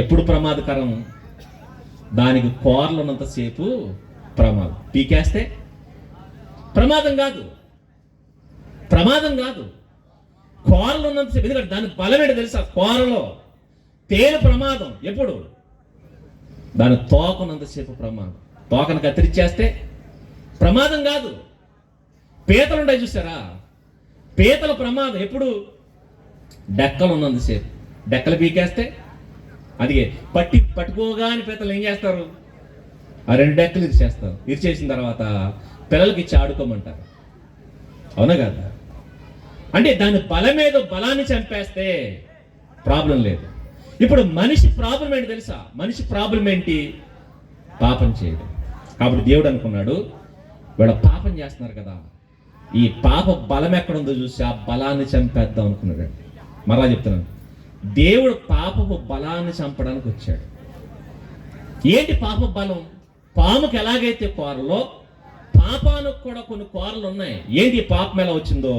ఎప్పుడు ప్రమాదకరం? దానికి కోరలు ఉన్నంతసేపు ప్రమాదం. పీకేస్తే ప్రమాదం కాదు. కోరలు ఉన్నంతసేపు. ఎందుకంటే దాని బలం ఏంటో తెలుసా? కోరలో తేలు ప్రమాదం. ఎప్పుడు? దాని తోకనంతసేపు ప్రమాదం. తోకను కత్తిరించేస్తే ప్రమాదం కాదు. పీతలు ఉంటాయి చూసారా? పీతల ప్రమాదం ఎప్పుడు? డెక్కలు ఉన్నంతసేపు. డెక్కలు పీకేస్తే అది పట్టుకోగానే పీతలు ఏం చేస్తారు? ఆ 2 డెక్కలు ఇరిచేస్తారు. ఇరిచేసిన తర్వాత పిల్లలకి ఇచ్చి ఆడుకోమంటారు. అవునా కదా? అంటే దాని బలమేదో బలాన్ని చంపేస్తే ప్రాబ్లం లేదు. ఇప్పుడు మనిషి ప్రాబ్లం ఏంటి తెలుసా? మనిషి ప్రాబ్లం ఏంటి? పాపం చేయడం. కాబట్టి దేవుడు అనుకున్నాడు, వీళ్ళ పాపం చేస్తున్నారు కదా, ఈ పాప బలం ఎక్కడుందో చూసి ఆ బలాన్ని చంపేద్దాం అనుకున్నాడు. మరలా చెప్తున్నాను, దేవుడు పాపపు బలాన్ని చంపడానికి వచ్చాడు. ఏంటి పాప బలం? పాముకి ఎలాగైతే కోరలో, పాపానికి కూడా కొన్ని కోరలు ఉన్నాయి. ఏంటి పాపం ఎలా వచ్చిందో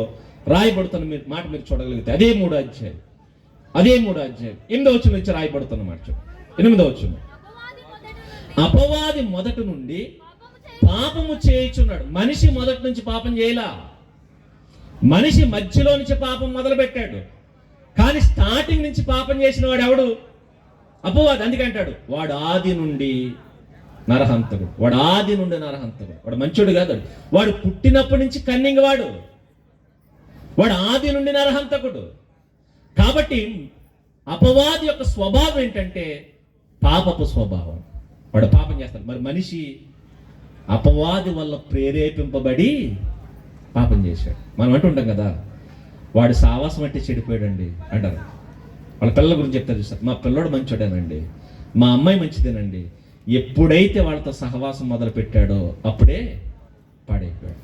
రాయబడుతున్న మాట మీరు చూడగలిగితే అదే 3వ అధ్యాయం అదే 3వ అధ్యాయం 8వ వచనం నుంచి రాయబడుతున్నమాట. 8వ వచనం. అపవాది మొదటి నుండి పాపము చేయుచున్నాడు. మనిషి మొదటి నుంచి పాపం చేయలా, మనిషి మధ్యలో నుంచి పాపం మొదలు పెట్టాడు. కానీ స్టార్టింగ్ నుంచి పాపం చేసిన వాడు ఎవడు? అపవాది. అందుకంటాడు వాడు ఆది నుండి నరహంతకుడు, వాడు ఆది నుండి నరహంతకుడు. వాడు మంచోడు కాదు, వాడు పుట్టినప్పటి నుంచి కన్నింగ్, వాడు ఆది నుండి నరహంతకుడు. కాబట్టి అపవాది యొక్క స్వభావం ఏంటంటే పాపపు స్వభావం. వాడు పాపం చేస్తాడు. మరి మనిషి అపవాది వల్ల ప్రేరేపింపబడి పాపం చేశాడు. మనం అంటుంటాం కదా, వాడు సావాసం అంటే చెడిపోయాడండి అంటారు. వాళ్ళ పిల్లల గురించి చెప్తారు చూస్తారు, మా పిల్లోడు మంచోడేనండి, మా అమ్మాయి మంచిదేనండి. ఎప్పుడైతే వాళ్ళతో సహవాసం మొదలు పెట్టాడో అప్పుడే పాడైపోయాడు.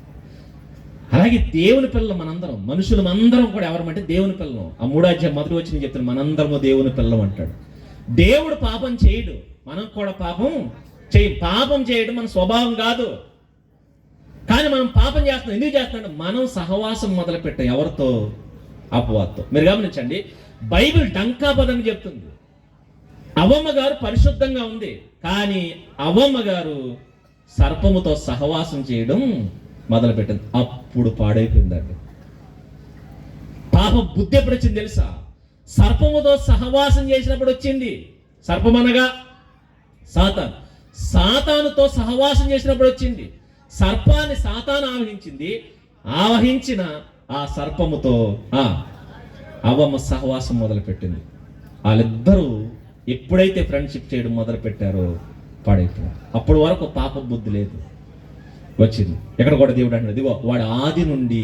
అలాగే దేవుని పిల్లలు మనందరం, మనుషులమందరం కూడా ఎవరమంటే దేవుని పిల్లలు. ఆ 3వ అధ్యాయం మొదటి వచ్చి నేను చెప్తాను, మనందరము దేవుని పిల్లలు అంటాడు. దేవుడు పాపం చేయడు, మనం కూడా పాపం పాపం చేయడం మన స్వభావం కాదు. కానీ మనం పాపం చేస్తున్నాం. ఎందుకు చేస్తున్నాం? మనం సహవాసం మొదలు పెట్టాం ఎవరితో? అపవాదితో. మీరు గమనించండి, బైబిల్ డంకాపదంగా చెప్తుంది. అవ్వమ్మ గారు పరిశుద్ధంగా ఉంది, కానీ అవ్వమ్మ గారు సర్పముతో సహవాసం చేయడం మొదలు పెట్టింది. అప్పుడు పాడైపోయిందండి. పాప బుద్ధి ఎప్పుడు వచ్చింది తెలుసా? సర్పముతో సహవాసం చేసినప్పుడు వచ్చింది. సర్పం అనగా సాతాను. సాతానుతో సహవాసం చేసినప్పుడు వచ్చింది. సర్పాన్ని సాతాను ఆవహించింది. ఆవహించిన ఆ సర్పముతో అవ్వమ్మ సహవాసం మొదలు పెట్టింది. వాళ్ళిద్దరూ ఎప్పుడైతే ఫ్రెండ్షిప్ చేయడం మొదలు పెట్టారో పాడైపోయారు. అప్పటి వరకు పాప బుద్ధి లేదు, వచ్చింది. ఎక్కడ కూడా దేవుడు అంటాడు, ఇదిగో వాడు ఆది నుండి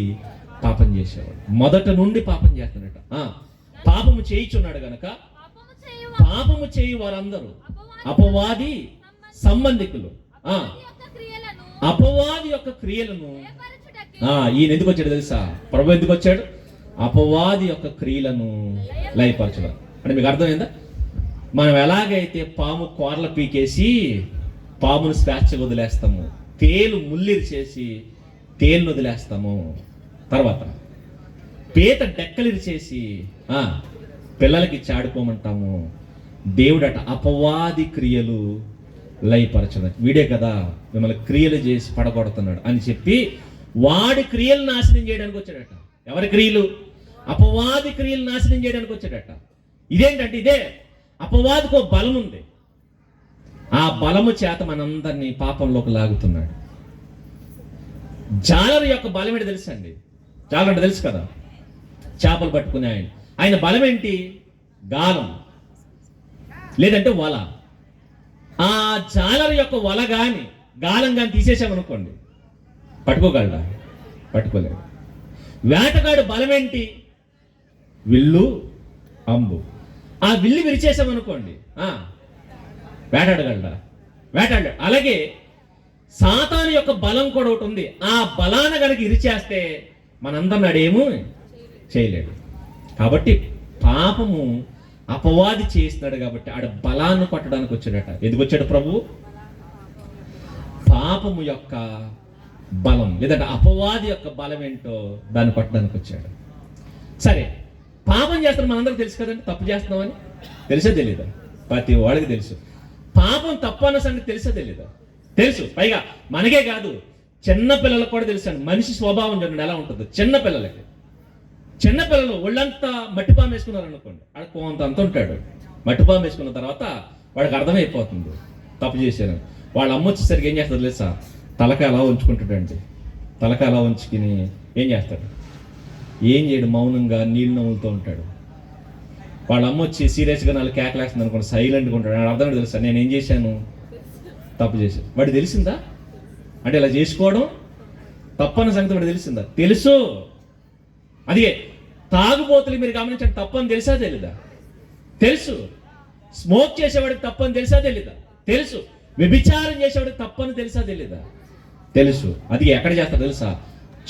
పాపం చేసేవాడు, మొదట నుండి పాపం చేస్తున్నాడట. పాపము చేయుచున్నాడు గనక పాపము చేయు వారందరూ అపవాది సంబంధికులు. అపవాది యొక్క క్రియలను ఈయన ఎందుకు వచ్చాడు తెలుసా? ప్రభు ఎందుకు వచ్చాడు? అపవాది యొక్క క్రియలను లయపరచడం. అంటే మీకు అర్థమైందా? మనం ఎలాగైతే పాము కోరలు పీకేసి పామును స్వేచ్ఛ వదిలేస్తాము, తేలు ముల్లిరి చేసి తేలును వదిలేస్తాము, తర్వాత పీత డెక్కలిరి చేసి పిల్లలకి చాడుకోమంటాము, దేవుడట అపవాది క్రియలు లయపరచడం. వీడే కదా మిమ్మల్ని క్రియలు చేసి పడగొడుతున్నాడు అని చెప్పి వాడి క్రియలు నాశనం చేయడానికి వచ్చాడట. ఎవరి క్రియలు? అపవాది క్రియలు నాశనం చేయడానికి వచ్చాడట. ఇదేంటంటే ఇదే అపవాదికి ఒక బలం ఉంది. ఆ బలము చేత మనందరినీ పాపంలోకి లాగుతున్నాడు. జాలరు యొక్క బలం ఏంటి తెలుసండి? జాలరు అంటే తెలుసు కదా, చేపలు పట్టుకునే ఆయన బలం ఏంటి? గాలం లేదంటే వల. ఆ జాలరు యొక్క వల గాని గాలం కానీ తీసేసామనుకోండి, పట్టుకోగలడా? పట్టుకోలేడు. వేటగాడు బలం ఏంటి? విల్లు, అంబు. ఆ విల్లు విరిచేసామనుకోండి, వేటాడగలడా? వేటాడు. అలాగే సాతాను యొక్క బలం కూడా ఒకటి ఉంది. ఆ బలాన్ని కనుక ఇరిచేస్తే మనందరం నాడేమో చేయలేడు. కాబట్టి పాపము అపవాది చేస్తున్నాడు కాబట్టి ఆడ బలాన్ని కొట్టడానికి వచ్చాడట. ఎందుకు వచ్చాడు ప్రభు? పాపము యొక్క బలం లేదంటే అపవాది యొక్క బలం ఏంటో దాన్ని కొట్టడానికి వచ్చాడు. సరే, పాపం చేస్తున్నాం మనందరికి తెలుసు కదండి. తప్పు చేస్తున్నామని తెలుసా తెలీదా? ప్రతి వాడికి తెలుసు. పాపం తప్పు అన్న సంగతి తెలుసా తెలీదా? తెలుసు. పైగా మనకే కాదు, చిన్న పిల్లలకు కూడా తెలుసు అండి. మనిషి స్వభావం చూడండి ఎలా ఉంటుందో. చిన్నపిల్లలు ఒళ్ళంతా మట్టిపాము వేసుకున్నారు అనుకోండి, ఆడ కొంత అంత ఉంటాడు. మట్టిపాము వేసుకున్న తర్వాత వాడికి అర్థమైపోతుంది తప్పు చేశాను. వాళ్ళ అమ్మ వచ్చేసరికి ఏం చేస్తారు తెలుసా? తలక అలా ఉంచుకుంటాడండి. తలక అలా ఉంచుకుని ఏం చేస్తాడు? ఏం చేయడు, మౌనంగా నీళ్ళు నవ్వులతో ఉంటాడు. వాళ్ళ అమ్మ వచ్చి సీరియస్గా నాలుగు కేకలేస్తుంది అనుకోండి, సైలెంట్గా ఉంటాడు. నాకు అర్థం తెలుసా నేను ఏం చేశాను? తప్పు చేశాను. వాడు తెలిసిందా? అంటే ఇలా చేసుకోవడం తప్పన్న సంగతి వాడు తెలిసిందా? తెలుసు. అదే తాగుబోతులు మీరు గమనించండి, తప్పని తెలుసా తెలీదా? తెలుసు. స్మోక్ చేసేవాడికి తప్పని తెలుసా తెలీదా? తెలుసు. వ్యభిచారం చేసేవాడికి తప్పని తెలుసా తెలీదా? తెలుసు. అది ఎక్కడ చేస్తారు తెలుసా?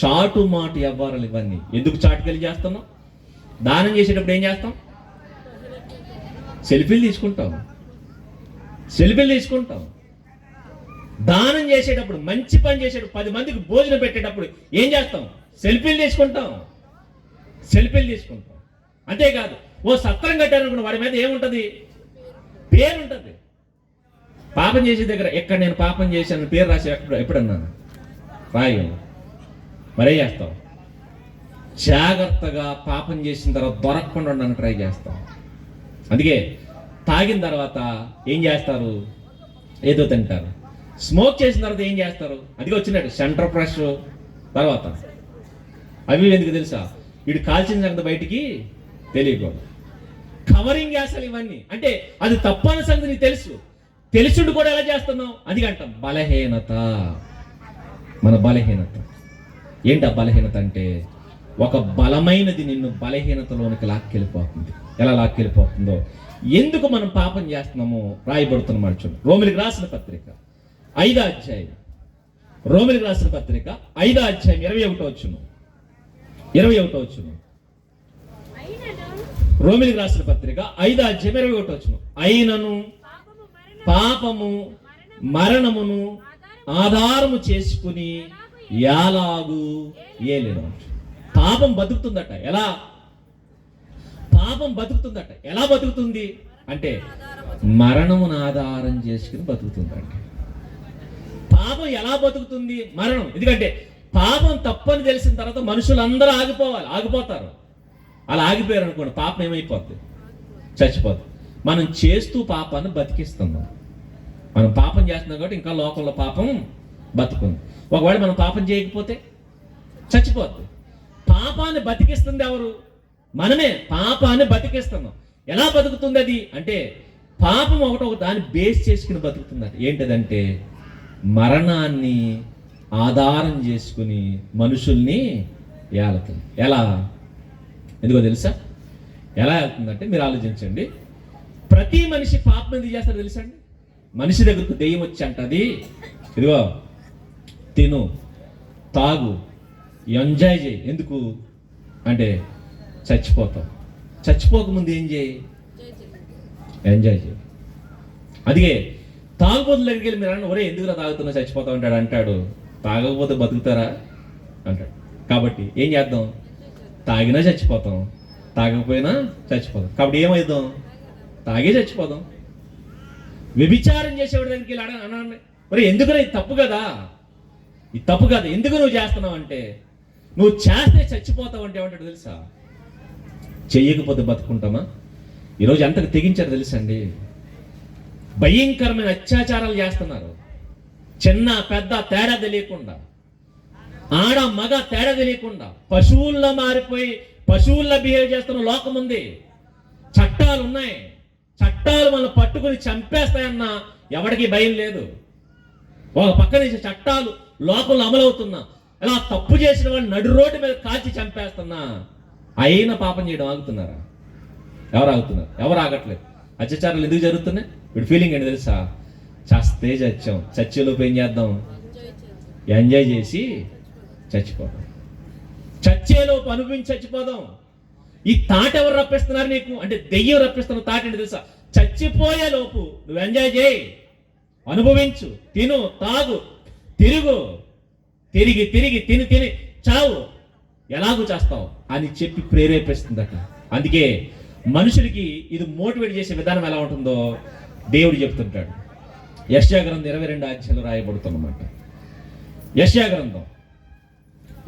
చాటు మాట వ్యవహారాలు ఇవన్నీ. ఎందుకు చాటుకెళ్ళి చేస్తున్నాం? దానం చేసేటప్పుడు ఏం చేస్తాం? సెల్ఫీలు తీసుకుంటాం. దానం చేసేటప్పుడు, మంచి పని చేసేటప్పుడు, 10 మందికి భోజనం పెట్టేటప్పుడు ఏం చేస్తాం? సెల్ఫీలు తీసుకుంటాం. అంతేకాదు ఓ సత్రం కట్టారనుకున్న వాడి మీద ఏముంటది? పేరు ఉంటుంది. పాపం చేసే దగ్గర ఎక్కడ నేను పాపం చేశాను పేరు రాసి ఎప్పుడన్నాను? రాయు. మరే చేస్తావు? జాగ్రత్తగా పాపం చేసిన తర్వాత దొరకకుండా ఉండడానికి ట్రై చేస్తాం. అందుకే తాగిన తర్వాత ఏం చేస్తారు? ఏదో తింటారు. స్మోక్ చేసిన తర్వాత ఏం చేస్తారు? అందుకే వచ్చినట్టు సెంటర్ ఫ్రెష్ తర్వాత అవి ఎందుకు తెలుసా? వీడు కాల్చిన సంగతి బయటికి తెలియకూడదు. కవరింగ్ చేస్తారు ఇవన్నీ. అంటే అది తప్పని సంగతి నీకు తెలుసు, తెలుసుండి కూడా ఎలా చేస్తున్నావు? అది అంటాం బలహీనత. మన బలహీనత ఏంటి? ఆ బలహీనత అంటే ఒక బలమైనది నిన్ను బలహీనతలోనికి లాక్కెళ్ళిపోతుంది. ఎలా లాక్కెళ్ళిపోతుందో, ఎందుకు మనం పాపం చేస్తున్నామో రాయబడుతున్నమాట చూడండి. రోమిలికి రాసిన పత్రిక 5వ అధ్యాయం, రోమిలికి రాసిన పత్రిక 5వ అధ్యాయం 21వ వచనం. రోమిలికి రాసిన పత్రిక 5వ అధ్యాయం 21వ వచనం. అయినను పాపము మరణమును ఆధారము చేసుకుని ఎలాగు ఏలేను. పాపం బతుకుతుందట. ఎలా? పాపం బతుకుతుందట. ఎలా బతుకుతుంది అంటే మరణమును ఆధారం చేసుకుని బతుకుతుందంట. పాపం ఎలా బతుకుతుంది? మరణం. ఎందుకంటే పాపం తప్పని తెలిసిన తర్వాత మనుషులందరూ ఆగిపోతారు. అలా ఆగిపోయారు అనుకోండి, పాపం ఏమైపోద్ది? చచ్చిపోద్ది. మనం చేస్తూ పాపాన్ని బతికిస్తున్నాం. మనం పాపం చేస్తున్నాం కాబట్టి ఇంకా లోకంలో పాపం బతుకుంది. ఒకవేళ మనం పాపం చేయకపోతే చచ్చిపోద్ది. పాపాన్ని బతికిస్తుంది ఎవరు? మనమే పాపాన్ని బతికిస్తున్నాం. ఎలా బతుకుతుంది అది అంటే పాపం ఒక దాన్ని బేస్ చేసుకుని బతుకుతుంది. ఏంటిదంటే మరణాన్ని ఆధారం చేసుకుని మనుషుల్ని ఏలుతుంది. ఎలా? ఎందుకో తెలుసా? ఎలా వెళ్తుందంటే మీరు ఆలోచించండి. ప్రతి మనిషి పాపం ఎందుకు చేస్తారో తెలుసా అండి? మనిషి దగ్గరకు దెయ్యం వచ్చి అంటది, ఇదిగో తిను, తాగు, ఎంజాయ్ చేయి. ఎందుకు అంటే చచ్చిపోతావు. చచ్చిపోకముందు ఏం చేయి? ఎంజాయ్ చేయి. అదిగే తాగుబోతుల దగ్గరికి వెళ్ళి మీరు అన్న ఒరే ఎందుకురా తాగుతున్నా చచ్చిపోతావు అంటాడు. తాగకపోతే బతుకుతారా అంటాడు. కాబట్టి ఏం చేద్దాం? తాగినా చచ్చిపోతాం, తాగకపోయినా చచ్చిపోతాం. కాబట్టి ఏమైద్దాం? తాగే చచ్చిపోదాం. వ్యభిచారం చేసేవాడి దగ్గరికి వెళ్ళి అన్నాడు, ఒరే ఎందుకురా ఇది తప్పు కదా, ఇది తప్పు కదా, ఎందుకు నువ్వు చేస్తున్నావు అంటే నువ్వు చేస్తే చచ్చిపోతావు అంటే ఏమంటాడు తెలుసా? చెయ్యకపోతే బతుకుంటామా? ఈరోజు ఎంతకు తెగించారు తెలుసండి. భయంకరమైన అత్యాచారాలు చేస్తున్నారు. చిన్న పెద్ద తేడా తెలియకుండా, ఆడ మగ తేడా తెలియకుండా పశువుల్లో మారిపోయి పశువుల్లో బిహేవ్ చేస్తున్న లోకం ఉంది. చట్టాలు ఉన్నాయి. చట్టాలు మనం పట్టుకుని చంపేస్తాయన్న ఎవరికి భయం లేదు. ఒక పక్క నుంచి చట్టాలు లోకంలో అమలవుతున్నా, ఇలా తప్పు చేసిన వాళ్ళు నడు రోడ్డు మీద కాల్చి చంపేస్తున్నా, అయినా పాపం చేయడం ఆగుతున్నారా? ఎవరు ఆగుతున్నారు? ఎవరు ఆగట్లేదు. అత్యాచారాలు ఎందుకు జరుగుతున్నాయి? వీడి ఫీలింగ్ ఏంటి తెలుసా? చస్తే చచ్చాం, చచ్చేలోపు ఏం చేద్దాం? ఎంజాయ్ చేసి చచ్చిపోదాం. చచ్చేలోపు అనుభవించి చచ్చిపోదాం. ఈ తాట ఎవరు రప్పిస్తున్నారు నీకు అంటే దెయ్యం రప్పిస్తున్న తాట ఏంటి తెలుసా? చచ్చిపోయే లోపు నువ్వు ఎంజాయ్ చేయి, అనుభవించు, తిను, తాగు, తిరిగి తిని చావు, ఎలాగూ చేస్తావు అని చెప్పి ప్రేరేపిస్తుందట. అందుకే మనుషులకి ఇది మోటివేట్ చేసే విధానం ఎలా ఉంటుందో దేవుడు చెప్తుంటాడు. యెషయా గ్రంథం 22వ అధ్యాయంలో రాయబడుతున్నమాట. యెషయా గ్రంథం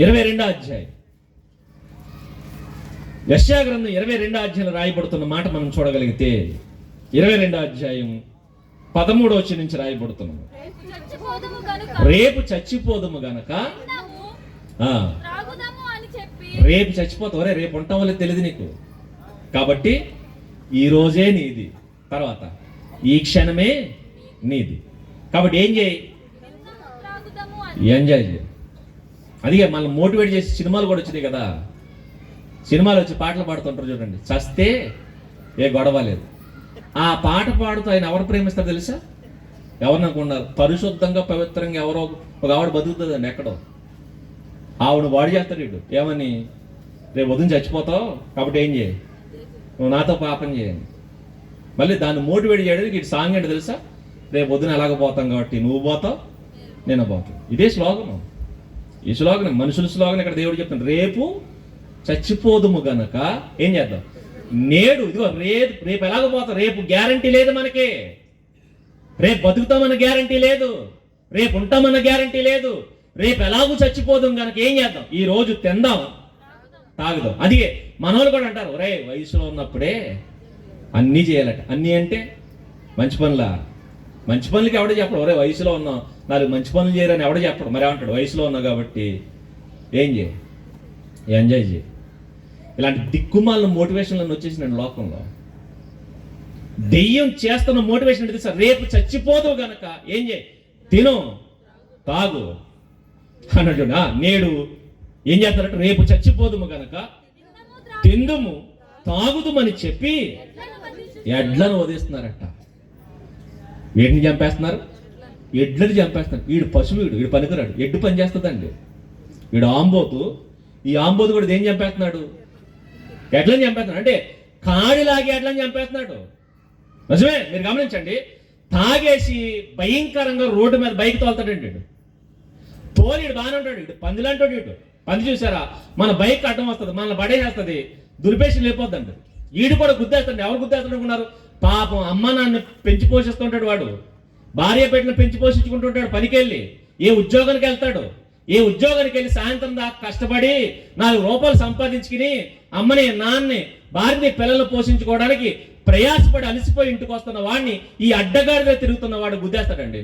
22వ అధ్యాయం, యెషయా గ్రంథం 22వ అధ్యాయంలో రాయబడుతున్న మాట మనం చూడగలిగితే 22వ అధ్యాయం 13వ వచనం నుంచి రాయబడుతున్నాం. రేపు చచ్చిపోదుము గనక రేపు చచ్చిపోతావు. రేపు ఉంటావో లేదు తెలియదు నీకు. కాబట్టి ఈ రోజే నీది, తర్వాత ఈ క్షణమే నీది. కాబట్టి ఏం చేయి? ఎంజాయ్ చేయి. అదిగే మనం మోటివేట్ చేసి సినిమాలు కూడా వచ్చినాయి కదా. సినిమాలు వచ్చి పాటలు పాడుతుంటారు చూడండి. చస్తే ఏ గొడవ లేదు. ఆ పాట పాడుతూ ఆయన ఎవరు ప్రేమిస్తారు తెలుసా? ఎవరిననుకున్నారు? పరిశుద్ధంగా పవిత్రంగా ఎవరో ఒక ఆవిడ బతుకుతుందండి ఎక్కడో. ఆవిడ వాడు చేస్తాడు వీడు ఏమని, రేపు వదిన చచ్చిపోతావు కాబట్టి ఏం చేయి, నువ్వు నాతో పాపం చేయండి. మళ్ళీ దాన్ని మోటివేట్ చేయడానికి ఇటు సాంగ్ ఏంటి తెలుసా? రేపు వదిన ఎలాగ పోతాం కాబట్టి నువ్వు పోతావు నేను పోతావు. ఇదే శ్లోగనం. ఈ శ్లోగనం మనుషుల శ్లోగనం. ఇక్కడ దేవుడు చెప్తాను రేపు చచ్చిపోదుము గనక ఏం చేద్దాం? నేడు ఇదిగో రేపు ఎలాగ పోతాం, రేపు గ్యారంటీ లేదు మనకి, రేపు బతుకుతామన్న గ్యారంటీ లేదు, రేపు ఉంటామన్న గ్యారంటీ లేదు, రేపు ఎలాగూ చచ్చిపోదాం కనుక ఏం చేద్దాం, ఈ రోజు తిందాం తాగుదాం. అది మనోళ్ళు కూడా అంటారు, ఒరే వయసులో ఉన్నప్పుడే అన్నీ చేయాలట. అన్నీ అంటే మంచి పనులా? మంచి పనులకి ఎవడ చెప్పడు, ఒరే వయసులో ఉన్నాం 4 మంచి పనులు చేయరని ఎవడ చెప్పడు. మరి ఏమంటాడు, వయసులో ఉన్నావు కాబట్టి ఏం చేయి, ఎంజాయ్ చేయి. ఇలాంటి దిక్కుమాలిన మోటివేషన్లను వచ్చేసినాడు లోకంలో. దెయ్యం చేస్తున్న మోటివేషన్ అంటే సార్, రేపు చచ్చిపోదు గనక ఏం చేయి, తిను తాగు అన్నట్టు. నేడు ఏం చేస్తారంటే, రేపు చచ్చిపోదుము గనక తిందుము తాగుదుమని చెప్పి ఎడ్లను వదిస్తున్నారట. వీడిని చంపేస్తున్నారు, ఎడ్లని చంపేస్తున్నారు. వీడు పశువు, వీడు పనికిరాడు, ఎడ్డు పని చేస్తుందండి. వీడు ఆంబోతు, ఈ ఆంబోతు కూడా దేని చంపేస్తున్నాడు, ఎడ్లని చంపేస్తున్నాడు. అంటే కాడిలాగి ఎడ్లని చంపేస్తున్నాడు. నిజమే, మీరు గమనించండి. తాగేసి భయంకరంగా రోడ్డు మీద బైక్ తోలుతాడండి. తోలిడు బాగానే ఉంటాడు, ఇటు పందిలాంటాడు. ఇటు పంది చూసారా, మన బైక్ అడ్డం వస్తుంది, మనల్ని పడేసేస్తుంది, దుర్పేషం లేకపోద్దండి. ఈడు కూడా గుద్దేస్తాడు. ఎవరు గుద్దేస్తాడు అనుకున్నారు? పాపం అమ్మ నాన్న పెంచి పోషిస్తుంటాడు వాడు, భార్య పెట్టిన పెంచి పోషించుకుంటుంటాడు. పనికెళ్ళి ఏ ఉద్యోగానికి వెళ్తాడు, ఏ ఉద్యోగానికి వెళ్ళి సాయంత్రం దాకా కష్టపడి 4 రూపాయలు సంపాదించుకుని అమ్మని నాన్నని భార్యని పిల్లలు పోషించుకోవడానికి ప్రయాసపడి అలసిపోయి ఇంటికి వస్తున్న వాడిని ఈ అడ్డగాడిగా తిరుగుతున్న వాడు గుద్దేస్తాడండి.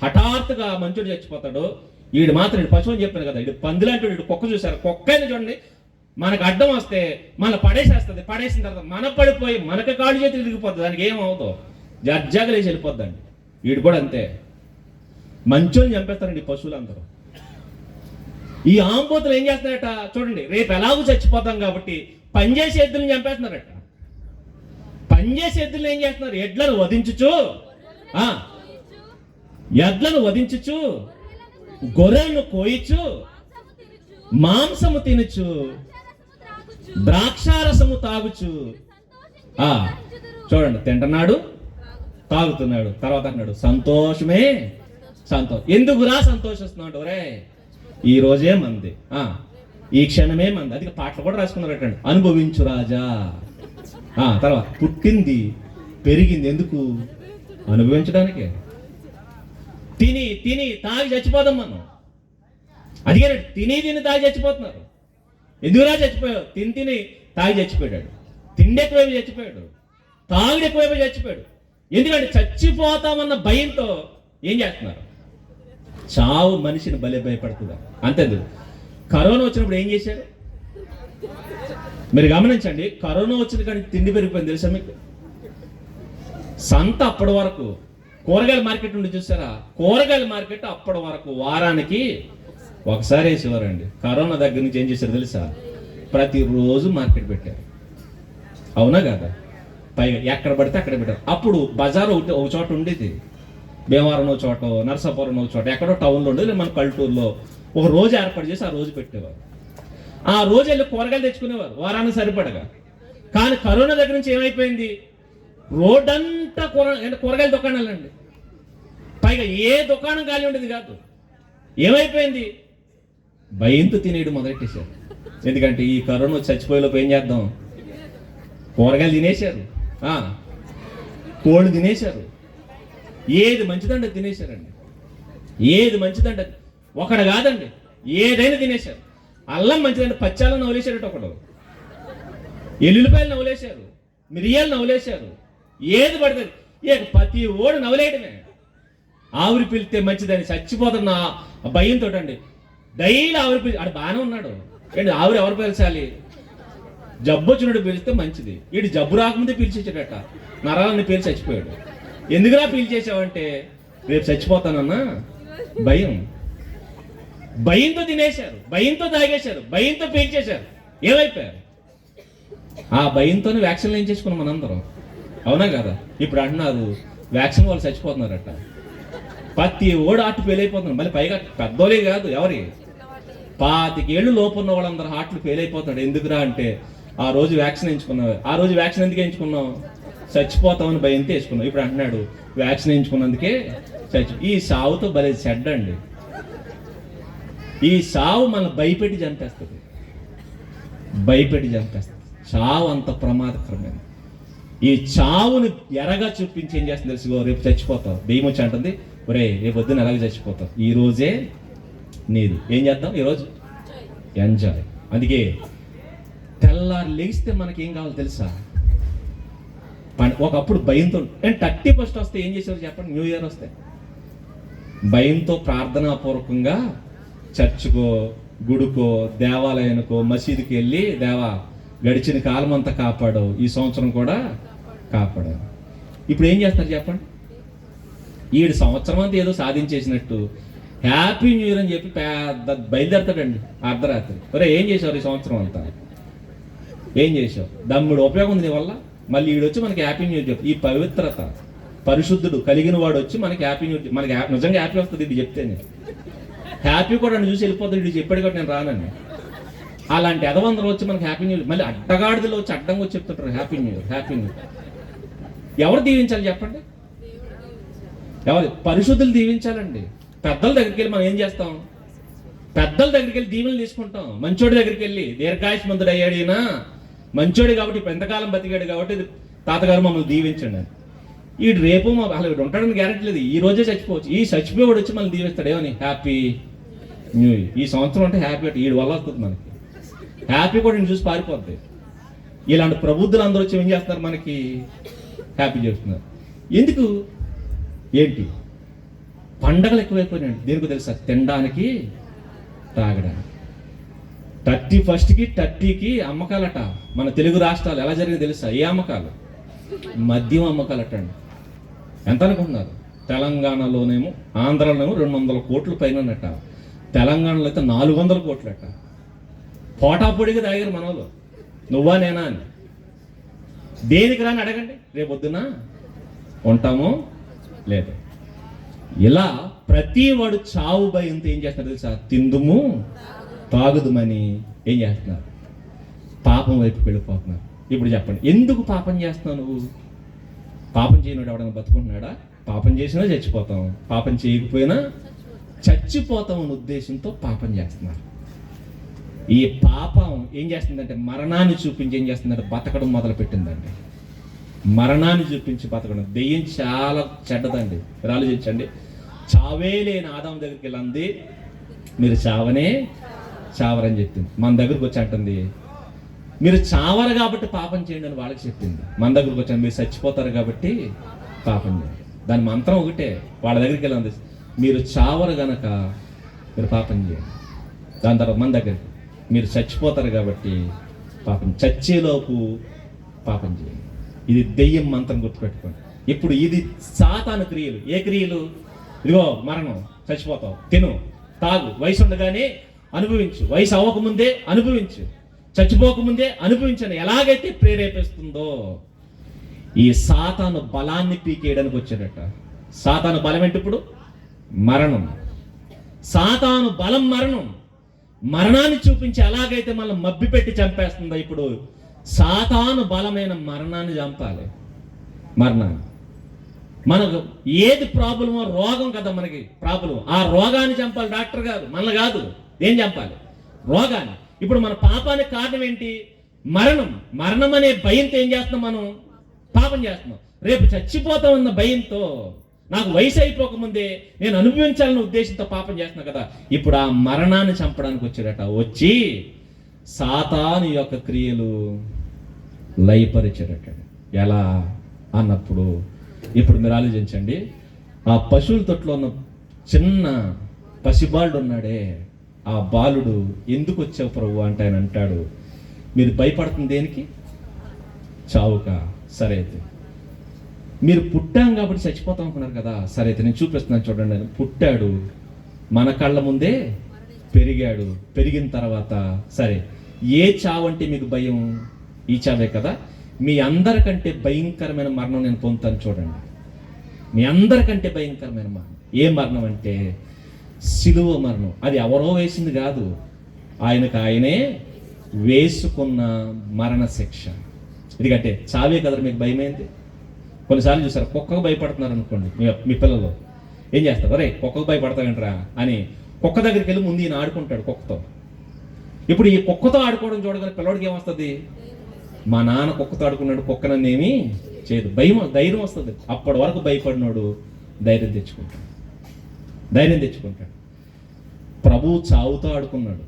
హఠాత్తుగా మంచుడు చచ్చిపోతాడు. వీడు మాత్రం ఇటు పశువుని చెప్పాను కదా, ఇటు పందిలాంటి ఇటు కుక్క చూశారు, కుక్క అయినా చూడండి, మనకు అడ్డం వస్తే మనల్ని పడేసేస్తుంది. పడేసిన తర్వాత మన పడిపోయి మనకు కాళ్ళు చేతులు తిరిగిపోతుంది, దానికి ఏమవుతుందో జర్జాగలేసి వెళ్ళిపోద్దండి. వీడు కూడా అంతే, మంచోని చంపేస్తారండి ఈ పశువులందరూ. ఈ ఆంబోతులు ఏం చేస్తున్నారట చూడండి, రేపు ఎలాగూ చచ్చిపోతాం కాబట్టి పనిచేసే ఎద్దులను చంపేస్తున్నారట. పనిచేసే ఎద్దులను ఏం చేస్తున్నారు, ఎడ్లను వధించుచు గొర్రెలను కోయిచు మాంసము తినుచు ద్రాక్షారసము తాగుచు. చూడండి, తింటున్నాడు, తాగుతున్నాడు, తర్వాత అన్నాడు సంతోషమే సంతోషం. ఎందుకురా సంతోషిస్తున్నాడు? రే ఈ రోజే మంది, ఈ క్షణమే మంది. అది పాటలు కూడా రాసుకున్నారటండి, అనుభవించు రాజా. తర్వాత పుట్టింది పెరిగింది ఎందుకు? అనుభవించడానికే. తిని తిని తాగి చచ్చిపోదాం మనం. అదిగే తిని తాగి చచ్చిపోతున్నారు. ఎందుకురా చచ్చిపోయావు? తిని తాగి చచ్చిపోయాడు, తిండి ఎక్కువైపు చచ్చిపోయాడు, తాగుడు ఎక్కువైపు చచ్చిపోయాడు. ఎందుకంటే చచ్చిపోతామన్న భయంతో ఏం చేస్తున్నారు, చావు మనిషిని భయపడుతున్నారు. అంతేందుకు కరోనా వచ్చినప్పుడు ఏం చేశారు మీరు గమనించండి. కరోనా వచ్చిన కానీ తిండి పెరిగిపోయింది తెలుసా మీకు? సంత అప్పటి వరకు కూరగాయల మార్కెట్ ఉండి చూసారా, కూరగాయల మార్కెట్ అప్పటి వరకు వారానికి ఒకసారి వేసేవారండి. కరోనా దగ్గర నుంచి ఏం చేశారు తెలుసా, ప్రతిరోజు మార్కెట్ పెట్టారు. అవునా కదా? పైగా ఎక్కడ పడితే అక్కడ పెట్టారు. అప్పుడు బజార్ ఒక చోట ఉండేది, భీమవరం ఒక చోట, నరసాపురం ఒక చోట, ఎక్కడో టౌన్లో ఉండేది, మన పల్లెటూరులో ఒక రోజు ఏర్పాటు చేసి ఆ రోజు పెట్టేవారు. ఆ రోజు వెళ్ళి కూరగాయలు తెచ్చుకునేవారు వారానికి సరిపడగా. కానీ కరోనా దగ్గర నుంచి ఏమైపోయింది, రోడ్డంతా కూరగాయల దుకాణాలండి. పైగా ఏ దుకాణం ఖాళీ ఉండేది కాదు. ఏమైపోయింది, భయంతో తినేయడం మొదలెట్టేశారు. ఎందుకంటే ఈ కరోనా చచ్చిపోయేలోపు ఏం చేద్దాం, కూరగాయలు తినేశారు, కోళ్ళు తినేశారు, ఏది మంచిదండి తినేశారండి. ఏది మంచిదండి ఒకడు కాదండి, ఏదైనా తినేశారు. అల్లం మంచిదండి, పచ్చాలను నవ్వులేశారట ఒకడు, ఎల్లుల్లిపాయలు నవ్వులేశారు, మిరియాలు నవ్వులేశారు, ఏది పడుతుంది ప్రతి ఓడు నవ్వులేయడమే. ఆవిరి పిలిస్తే మంచిదని చచ్చిపోతున్న భయంతో అండి డైలీ ఆవిరి పిలిచి ఆడు బాగానే ఉన్నాడు ఏంటి, ఆవిరి ఎవరు పిలిచాలి, జబ్బు వచ్చినట్టు పిలిస్తే మంచిది. వీడు జబ్బు రాకముందే పిలిచేసాడట, నరాలని పిలిచి చచ్చిపోయాడు. ఎందుకురా పిలిచేసావంటే రేపు చచ్చిపోతానన్నా భయం. భయంతో తినేశారు, భయంతో తాగేశారు, భయంతో పీల్చేశారు. ఏమైపోయారు? ఆ భయంతోనే వ్యాక్సిన్లు ఏం చేసుకున్నాం మనందరం. అవునా కదా? ఇప్పుడు అంటున్నారు వ్యాక్సిన్ వాళ్ళు చచ్చిపోతున్నారట. ప్రతి ఓడు హార్ట్ ఫెయిల్ అయిపోతున్నారు. మళ్ళీ పైగా పెద్దోలే కాదు, ఎవరి 25 ఏళ్ళు లోపు ఉన్న వాళ్ళందరూ హార్ట్లు ఫెయిల్ అయిపోతున్నాడు. ఎందుకురా అంటే ఆ రోజు వ్యాక్సిన్ ఎంచుకున్నావు. ఆ రోజు వ్యాక్సిన్ ఎందుకు ఎంచుకున్నావు? చచ్చిపోతామని భయంతో వేసుకున్నావు. ఇప్పుడు అంటున్నాడు వ్యాక్సిన్ ఎంచుకున్నందుకే ఈ సావుతో భలే చెడ్డండి. ఈ సావు మనల్ని భయపెట్టి చంపేస్తుంది, భయపెట్టి చంపేస్తుంది. చావు అంత ప్రమాదకరమైనది. ఈ చావుని ఎరగా చూపించి ఏం చేస్తుంది తెలుసుకో, రేపు చచ్చిపోతావు. దెయ్యం వచ్చి అంటుంది, ఒరే రేపు పొద్దున్న ఎలాగ చచ్చిపోతావు, ఈ రోజే నీది. ఏం చేద్దాం ఈరోజు? ఎంజాయ్. అందుకే తెల్లారు లేస్తే మనకి ఏం కావాలో తెలుసా? ఒకప్పుడు భయంతో 31st వస్తే ఏం చేసేవారు చెప్పండి? న్యూ ఇయర్ వస్తే భయంతో ప్రార్థనాపూర్వకంగా చర్చ్కో, గుడికో, దేవాలయానికో, మసీదుకి వెళ్ళి, దేవా గడిచిన కాలం అంతా కాపాడవు, ఈ సంవత్సరం కూడా కాపాడావు. ఇప్పుడు ఏం చేస్తారు చెప్పండి? ఈడు సంవత్సరం అంతా ఏదో సాధించేసినట్టు హ్యాపీ న్యూ ఇయర్ అని చెప్పి పెద్ద బయలుదేరతాడండి అర్ధరాత్రి. ఒరే ఏం చేసావు ఈ సంవత్సరం అంతా? ఏం చేసావు? దమ్ముడు ఉపయోగం ఉంది నీ వల్ల. మళ్ళీ ఈడొచ్చి మనకి హ్యాపీ న్యూ ఇయర్ చెప్పు. ఈ పవిత్రత, పరిశుద్ధుడు కలిగిన వాడు వచ్చి మనకి హ్యాపీ న్యూ ఇయర్, మనకి నిజంగా హ్యాపీ వస్తుంది ఇది చెప్తేనే. హ్యాపీ కూడా నన్ను చూసి వెళ్ళిపోతుంది, ఇది చెప్పాడు కూడా నేను రానని. అలాంటి ఎదవందరూ వచ్చి మనకి హ్యాపీ న్యూ ఇయర్, మళ్ళీ అడ్డగాడిదలో వచ్చి అడ్డంగా వచ్చి చెప్తుంటారు happy new year, happy new year. ఎవరు దీవించాలి చెప్పండి? ఎవరు? పరిశుద్ధులు దీవించాలండి. పెద్దల దగ్గరికి వెళ్ళి మనం ఏం చేస్తాం? పెద్దల దగ్గరికి వెళ్ళి దీవెనలు తీసుకుంటాం. మంచోడి దగ్గరికి వెళ్ళి దీర్ఘాయుష్మంతుడు అయ్యాడు, ఈయన మంచోడు కాబట్టి ఇప్పుడు ఎంతకాలం బతికాడు కాబట్టి తాతగారు మమ్మల్ని దీవించండి అని. వీడు రేపు అసలు వీడు ఉంటాడని గ్యారెంటీ లేదు, ఈ రోజే చచ్చిపోవచ్చు. ఈ చచ్చిపోయాడు వచ్చి మళ్ళీ దీవిస్తాడు ఏమని? Happy new year. ఈ సంవత్సరం అంటే హ్యాపీ అంటే వీడి వల్ల వస్తుంది మనకి. హ్యాపీ కూడా నేను చూసి పారిపోద్ది. ఇలాంటి ప్రబుద్ధులు అందరూ వచ్చి ఏం చేస్తున్నారు? మనకి హ్యాపీ చేస్తున్నారు. ఎందుకు? ఏంటి? పండగలు ఎక్కువైపోయినాయండి. దేనికి తెలుసా? తినడానికి, తాగడానికి. 31st 30కి అమ్మకాలట. మన తెలుగు రాష్ట్రాలు ఎలా జరిగింది తెలుసా? ఏ అమ్మకాలు? మద్యం అమ్మకాలట అండి. ఎంత అనుకుంటున్నారు? తెలంగాణలోనేమో, ఆంధ్రాలోనేమో 200 కోట్ల పైనట, తెలంగాణలో అయితే 400 కోట్లట. పోటాపొడిగా తాగారు మన వాళ్ళు. నువ్వా నేనా అని. దేనికి రాని అడగండి, రేపొద్దున ఉంటామో లేదు. ఇలా ప్రతి వాడు చావు భయంతో ఏం చేస్తున్నారు తెలుసా? తిందుము తాగుదుమని ఏం చేస్తున్నారు? పాపం వైపు వెళ్ళిపోతున్నారు. ఇప్పుడు చెప్పండి, ఎందుకు పాపం చేస్తున్నావు నువ్వు? పాపం చేయనోడు ఎవడన్నా బతుకుంటున్నాడా? పాపం చేసినా చచ్చిపోతాం, పాపం చేయకపోయినా చచ్చిపోతాం అనే ఉద్దేశంతో పాపం చేస్తున్నారు. ఈ పాపం ఏం చేస్తుందంటే మరణాన్ని చూపించి ఏం చేస్తుందంటే బతకడం మొదలు పెట్టిందండి. మరణాన్ని చూపించి బతకడం. దెయ్యం చాలా చెడ్డదండి. మీరు ఆలోచించండి. చావే లేని ఆదాం దగ్గరికి వెళ్ళి అంది, మీరు చావనే చావరని చెప్పింది. మన దగ్గరకు వచ్చి అంటుంది, మీరు చావరు కాబట్టి పాపం చేయండి అని వాళ్ళకి చెప్పింది. మన దగ్గరకు వచ్చాను, మీరు చచ్చిపోతారు కాబట్టి పాపం చేయండి. దాని మంత్రం ఒకటే. వాళ్ళ దగ్గరికి వెళ్ళి అంది, మీరు చావరు గనక మీరు పాపం చేయండి. దాని తర్వాత మన దగ్గరికి, మీరు చచ్చిపోతారు కాబట్టి పాపం, చచ్చేలోపు పాపం చేయండి. ఇది దెయ్యం మంత్రం, గుర్తుపెట్టుకోండి. ఇప్పుడు ఇది సాతాను క్రియలు. ఏ క్రియలు? ఇదిగో మరణం, చచ్చిపోతావు, తిను, తాగు, వయసు ఉండగానే అనుభవించు, వయసు అవ్వకముందే అనుభవించు, చచ్చిపోకముందే అనుభవించని ఎలాగైతే ప్రేరేపిస్తుందో ఈ సాతాను బలాన్ని పీకేయడానికి వచ్చాడట. సాతాను బలం ఏంటి? ఇప్పుడు మరణం. సాతాను బలం మరణం. మరణాన్ని చూపించి ఎలాగైతే మనం మబ్బి పెట్టి చంపేస్తుందో ఇప్పుడు సాతాను బలమైన మరణాన్ని చంపాలి. మరణాన్ని, మనకు ఏది ప్రాబ్లమో, రోగం కదా మనకి ప్రాబ్లం, ఆ రోగాన్ని చంపాలి డాక్టర్ గారు, మనల్ని కాదు. ఏం చంపాలి? రోగాన్ని. ఇప్పుడు మన పాపానికి కారణం ఏంటి? మరణం. మరణం అనే భయంతో ఏం చేస్తున్నాం? మనం పాపం చేస్తున్నాం. రేపు చచ్చిపోతామన్న భయంతో, నాకు వయసు అయిపోకముందే నేను అనుభవించాలన్న ఉద్దేశంతో పాపం చేస్తున్నా కదా. ఇప్పుడు ఆ మరణాన్ని చంపడానికి వచ్చాడట. వచ్చి సాతాను యొక్క క్రియలు లయపరిచాడట. ఎలా అన్నప్పుడు ఇప్పుడు మీరు ఆలోచించండి. ఆ పశువుల తొట్లో ఉన్న చిన్న పసిబాలుడు ఉన్నాడే, ఆ బాలుడు ఎందుకు వచ్చావు ప్రభు అంటే ఆయన అంటాడు, మీరు భయపడుతుంది దేనికి? చావుక. సరే అయితే మీరు పుట్టాం కాబట్టి చచ్చిపోతాం అనుకున్నారు కదా. సరే అయితే నేను చూపిస్తున్నాను చూడండి. ఆయన పుట్టాడు, మన కళ్ళ ముందే పెరిగాడు. పెరిగిన తర్వాత సరే, ఏ చావు అంటే మీకు భయం? ఈ చావే కదా. మీ అందరికంటే భయంకరమైన మరణం నేను పొందుతాను చూడండి. మీ అందరికంటే భయంకరమైన మరణం. ఏ మరణం అంటే సిలువ మరణం. అది ఎవరో వేసింది కాదు, ఆయనకు ఆయనే వేసుకున్న మరణ శిక్ష. ఎందుకంటే చావే కదా మీకు భయమైంది. కొన్నిసార్లు చూసారు, కుక్కకు భయపడుతున్నారు అనుకోండి, మీ పిల్లలు ఏం చేస్తారు? అరే కుక్కకు భయపడతావేంట్రా అని కుక్క దగ్గరికి వెళ్ళి ముందు ఈయన ఆడుకుంటాడు కుక్కతో. ఇప్పుడు ఈ కుక్కతో ఆడుకోవడం చూడగానే పిల్లడికి ఏమొస్తుంది? మా నాన్న కుక్కతో ఆడుకున్నాడు, కుక్క నన్ను ఏమీ చేయదు. ధైర్యం వస్తుంది. అప్పటి వరకు భయపడినాడు ధైర్యం తెచ్చుకుంటాడు. ప్రభువు చావుతో ఆడుకున్నాడు.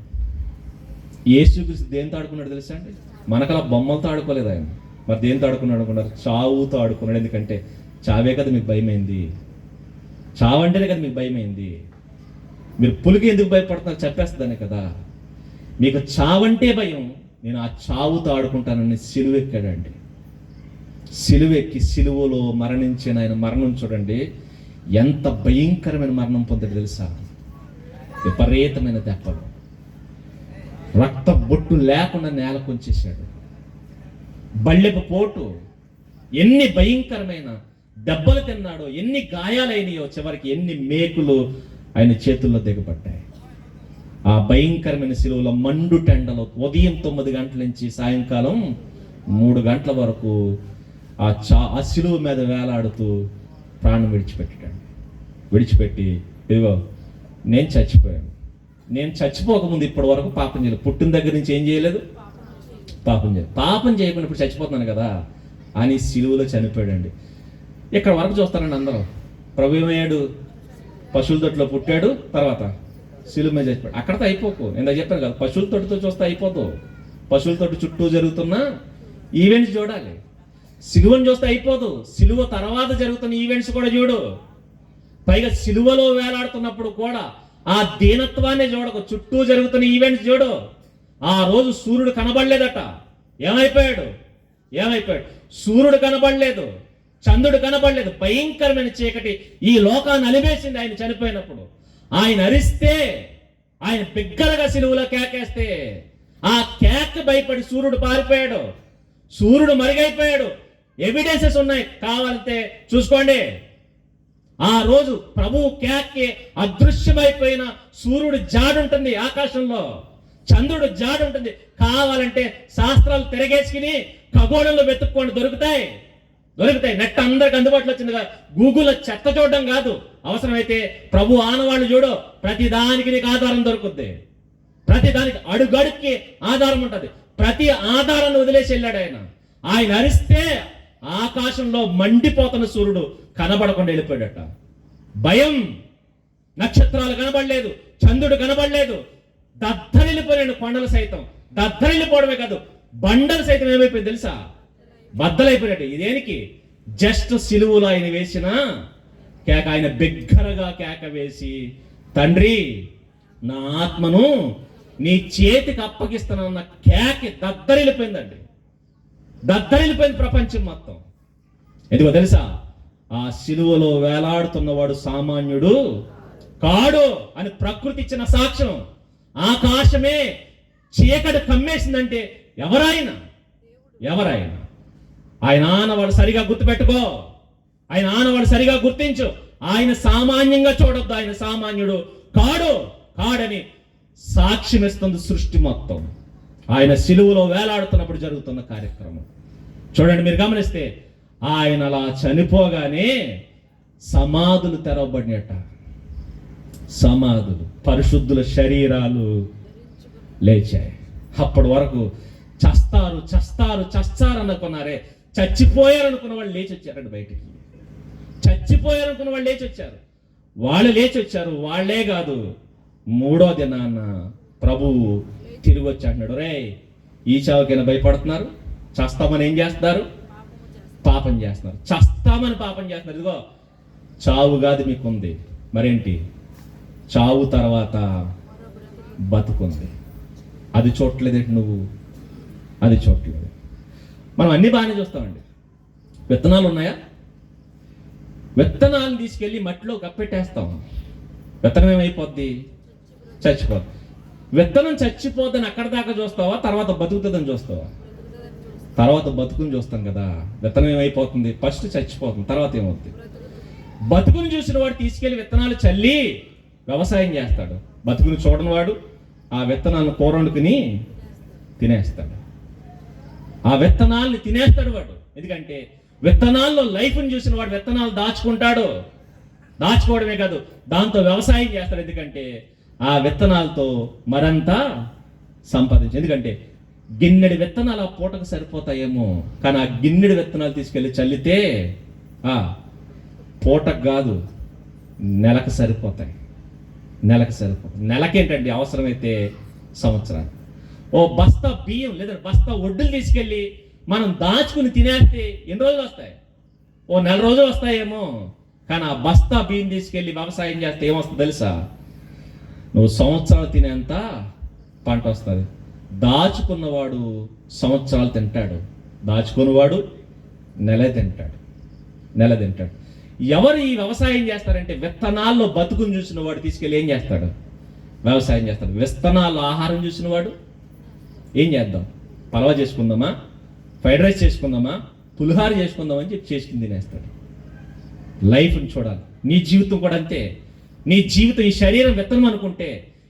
యేసుక్రీస్తు దేంతో ఆడుకున్నాడు తెలుసా అండి? మనకలా బొమ్మలతో ఆడుకోలేదు ఆయన. మరి దేంతో ఆడుకున్నాడు అనుకున్నారు? చావుతో ఆడుకున్నాడు. ఎందుకంటే చావే కదా మీకు భయమైంది. చావంటేనే కదా మీకు భయమైంది. మీరు పులికి ఎందుకు భయపడుతున్నారు? చెప్పేస్తుందనే కదా. మీకు చావంటే భయం. నేను ఆ చావుతో ఆడుకుంటానని సిలువెక్కాడండి. సిలువెక్కి సిలువలో మరణించిన ఆయన మరణం చూడండి, ఎంత భయంకరమైన మరణం పొందాడు తెలుసా? విపరీతమైన దెబ్బలు, రక్త బొట్టు లేకుండా నేల కొంచేశాడు. బళ్ళెపు పోటు, ఎన్ని భయంకరమైన దెబ్బలు తిన్నాడో, ఎన్ని గాయాలైనయో, చివరికి ఎన్ని మేకులు ఆయన చేతుల్లో దిగబడ్డాయి. ఆ భయంకరమైన సిలువలో మండు టెండలో ఉదయం 9 గంటల నుంచి సాయంకాలం 3 గంటల వరకు ఆ సిలువ మీద వేలాడుతూ ప్రాణం విడిచిపెట్టి ఇదిగో నేను చచ్చిపోయాను. నేను చచ్చిపోకముందు ఇప్పటి వరకు పాపం చేయలేదు. పుట్టిన దగ్గర నుంచి ఏం చేయలేదు? పాపం చేయకుండా ఇప్పుడు చచ్చిపోతున్నాను కదా అని సిలువలో చనిపోయాడండి. ఇక్కడ వరకు చూస్తానండి అందరూ. ప్రభు ఏమయ్యాడు? పశువుల తొట్టులో పుట్టాడు, తర్వాత సిలువ మీద చచ్చిపోయాడు. అక్కడతో అయిపోకు. ఇందాక చెప్పాను కదా, పశువుల తొట్టుతో చూస్తే అయిపోతావు. పశువుల తొట్టు చుట్టూ జరుగుతున్న ఈవెంట్స్ చూడాలి. సిలువను చూస్తే అయిపోదు. సిలువ తర్వాత జరుగుతున్న ఈవెంట్స్ కూడా చూడు. పైగా సిలువలో వేలాడుతున్నప్పుడు కూడా ఆ దీనత్వాన్ని చూడకు, చుట్టూ జరుగుతున్న ఈవెంట్స్ చూడు. ఆ రోజు సూర్యుడు కనబడలేదట. ఏమైపోయాడు? సూర్యుడు కనబడలేదు, చంద్రుడు కనబడలేదు. భయంకరమైన చీకటి ఈ లోకాన్ని అలివేసింది ఆయన చనిపోయినప్పుడు. ఆయన అరిస్తే, ఆయన బిగ్గరగా సిలువలో కేకేస్తే ఆ కేక భయపడి సూర్యుడు పారిపోయాడు, సూర్యుడు మరుగైపోయాడు. ఎవిడెన్సెస్ ఉన్నాయి, కావాలంటే చూసుకోండి. ఆ రోజు ప్రభువు కేక్కి అదృశ్యమైపోయిన సూర్యుడు జాడుంటుంది ఆకాశంలో, చంద్రుడు జాడుంటుంది. కావాలంటే శాస్త్రాలు తిరగేసుకుని ఖగోళంలో వెతుక్కోండి, దొరుకుతాయి. నెట్ అందరికి అందుబాటులో వచ్చిందిగా. గూగుల్లో చెత్త చూడడం కాదు, అవసరమైతే ప్రభు ఆనవాళ్ళు చూడు. ప్రతి దానికి నీకు ఆధారం దొరుకుద్ది. ప్రతి దానికి అడుగడుక్కి ఆధారం ఉంటుంది. ప్రతి ఆధారాన్ని వదిలేసి వెళ్ళాడు ఆయన. ఆయన అరిస్తే ఆకాశంలో మండిపోతున్న సూర్యుడు కనబడకుండా వెళ్ళిపోయాడట. భయం. నక్షత్రాలు కనబడలేదు, చంద్రుడు కనబడలేదు. దద్దరిల్లిపోయాడు కొండలు సైతం. దద్దరిల్లిపోవడమే కాదు, బండలు సైతం ఏమైపోయింది తెలుసా? బద్దలైపోయినట్టు. ఇదేనికి? జస్ట్ సిలువలో ఆయన వేసిన కేక. ఆయన బిగ్గరగా కేక వేసి, తండ్రి నా ఆత్మను నీ చేతికి అప్పగిస్తానన్న కేక దద్దరిల్లిపోయిందండి. దద్దరిల్లిపోయింది ప్రపంచం మొత్తం. ఎందుకో తెలుసా? ఆ సిలువలో వేలాడుతున్నవాడు సామాన్యుడు కాడు అని ప్రకృతి ఇచ్చిన సాక్ష్యం. ఆకాశమే చీకటి కమ్మేసిందంటే ఎవరైనా ఆయన ఆనవాడు సరిగా గుర్తుపెట్టుకో. ఆయన ఆనవాడు సరిగా గుర్తించు. ఆయన సామాన్యంగా చూడొద్దు. ఆయన సామాన్యుడు కాడని సాక్ష్యం ఇస్తుంది సృష్టి మొత్తం. ఆయన సిలువలో వేలాడుతున్నప్పుడు జరుగుతున్న కార్యక్రమం చూడండి. మీరు గమనిస్తే ఆయన అలా చనిపోగానే సమాధులు తెరవబడినట. సమాధులు, పరిశుద్ధుల శరీరాలు లేచాయి. అప్పటి వరకు చస్తారు అనుకున్నారే, చచ్చిపోయారనుకున్న వాళ్ళు లేచి వచ్చారండి బయటికి. చచ్చిపోయారనుకున్న వాళ్ళు లేచి వచ్చారు. వాళ్ళే కాదు, 3వ దినాన ప్రభువు తిరిగి వచ్చి అంటున్నాడు, రే ఈ చావుకైనా భయపడుతున్నారు? చస్తామని ఏం చేస్తున్నారు? పాపం చేస్తున్నారు. చస్తామని పాపం చేస్తున్నారు. ఇదిగో చావు కాదు మీకుంది, మరేంటి? చావు తర్వాత బతుకుంది. అది చూడలేదేంటి నువ్వు? అది చూడలేదు. మనం అన్ని బాగానే చూస్తామండి. విత్తనాలు ఉన్నాయా? విత్తనాలను తీసుకెళ్ళి మట్టిలో కప్పెట్టేస్తాం. విత్తనం ఏమైపోద్ది? చచ్చిపోద్ది. విత్తనం చచ్చిపోద్దని అక్కడ దాకా చూస్తావా? తర్వాత బతుకుతుందని చూస్తావా? తర్వాత బతుకుని చూస్తాం కదా. విత్తనం ఏమైపోతుంది? ఫస్ట్ చచ్చిపోతుంది, తర్వాత ఏమవుతుంది? బతుకుని చూసిన వాడు తీసుకెళ్లి విత్తనాలు చల్లి వ్యవసాయం చేస్తాడు. బతుకుని చూడని వాడు ఆ విత్తనాలను కూర వండుకుని తినేస్తాడు. ఆ విత్తనాల్ని తినేస్తాడు వాడు. ఎందుకంటే విత్తనాల్లో లైఫ్ని చూసిన వాడు విత్తనాలు దాచుకోవడమే కాదు, దాంతో వ్యవసాయం చేస్తాడు. ఎందుకంటే ఆ విత్తనాలతో మరంతా సంపాదించు. ఎందుకంటే గిన్నెడి విత్తనాలు ఆ పూటకు సరిపోతాయేమో, కానీ ఆ గిన్నెడి విత్తనాలు తీసుకెళ్ళి చల్లితే పూటకు కాదు, నెలకు సరిపోతాయి. నెలకేంటండి, అవసరమైతే సంవత్సరాలు. ఓ బస్తా బియ్యం లేదా బస్తా ఒడ్డులు తీసుకెళ్ళి మనం దాచుకుని తినేస్తే ఎన్ని రోజులు వస్తాయి? ఓ 4 రోజులు వస్తాయేమో, కానీ ఆ బస్తా బియ్యం తీసుకెళ్ళి వ్యవసాయం చేస్తే ఏమొస్తుంది తెలుసా? నువ్వు సంవత్సరాలు తినేంత పంట వస్తుంది. దాచుకున్నవాడు సంవత్సరాలు తింటాడు, దాచుకున్నవాడు నెల తింటాడు. ఎవరు ఈ వ్యవసాయం చేస్తారంటే విత్తనాల్లో బతుకుని చూసిన వాడు తీసుకెళ్ళి ఏం చేస్తాడు? వ్యవసాయం చేస్తాడు. విత్తనాల్లో ఆహారం చూసిన వాడు ఏం చేద్దాం, పలవ చేసుకుందామా, ఫ్రైడ్ రైస్ చేసుకుందామా, పులిహార చేసుకుందామని చెప్పి చేసుకుని తినేస్తాడు. లైఫ్ని చూడాలి. నీ జీవితం కూడా అంతే. నీ జీవితం, ఈ శరీరం విత్తనం అనుకుంటే,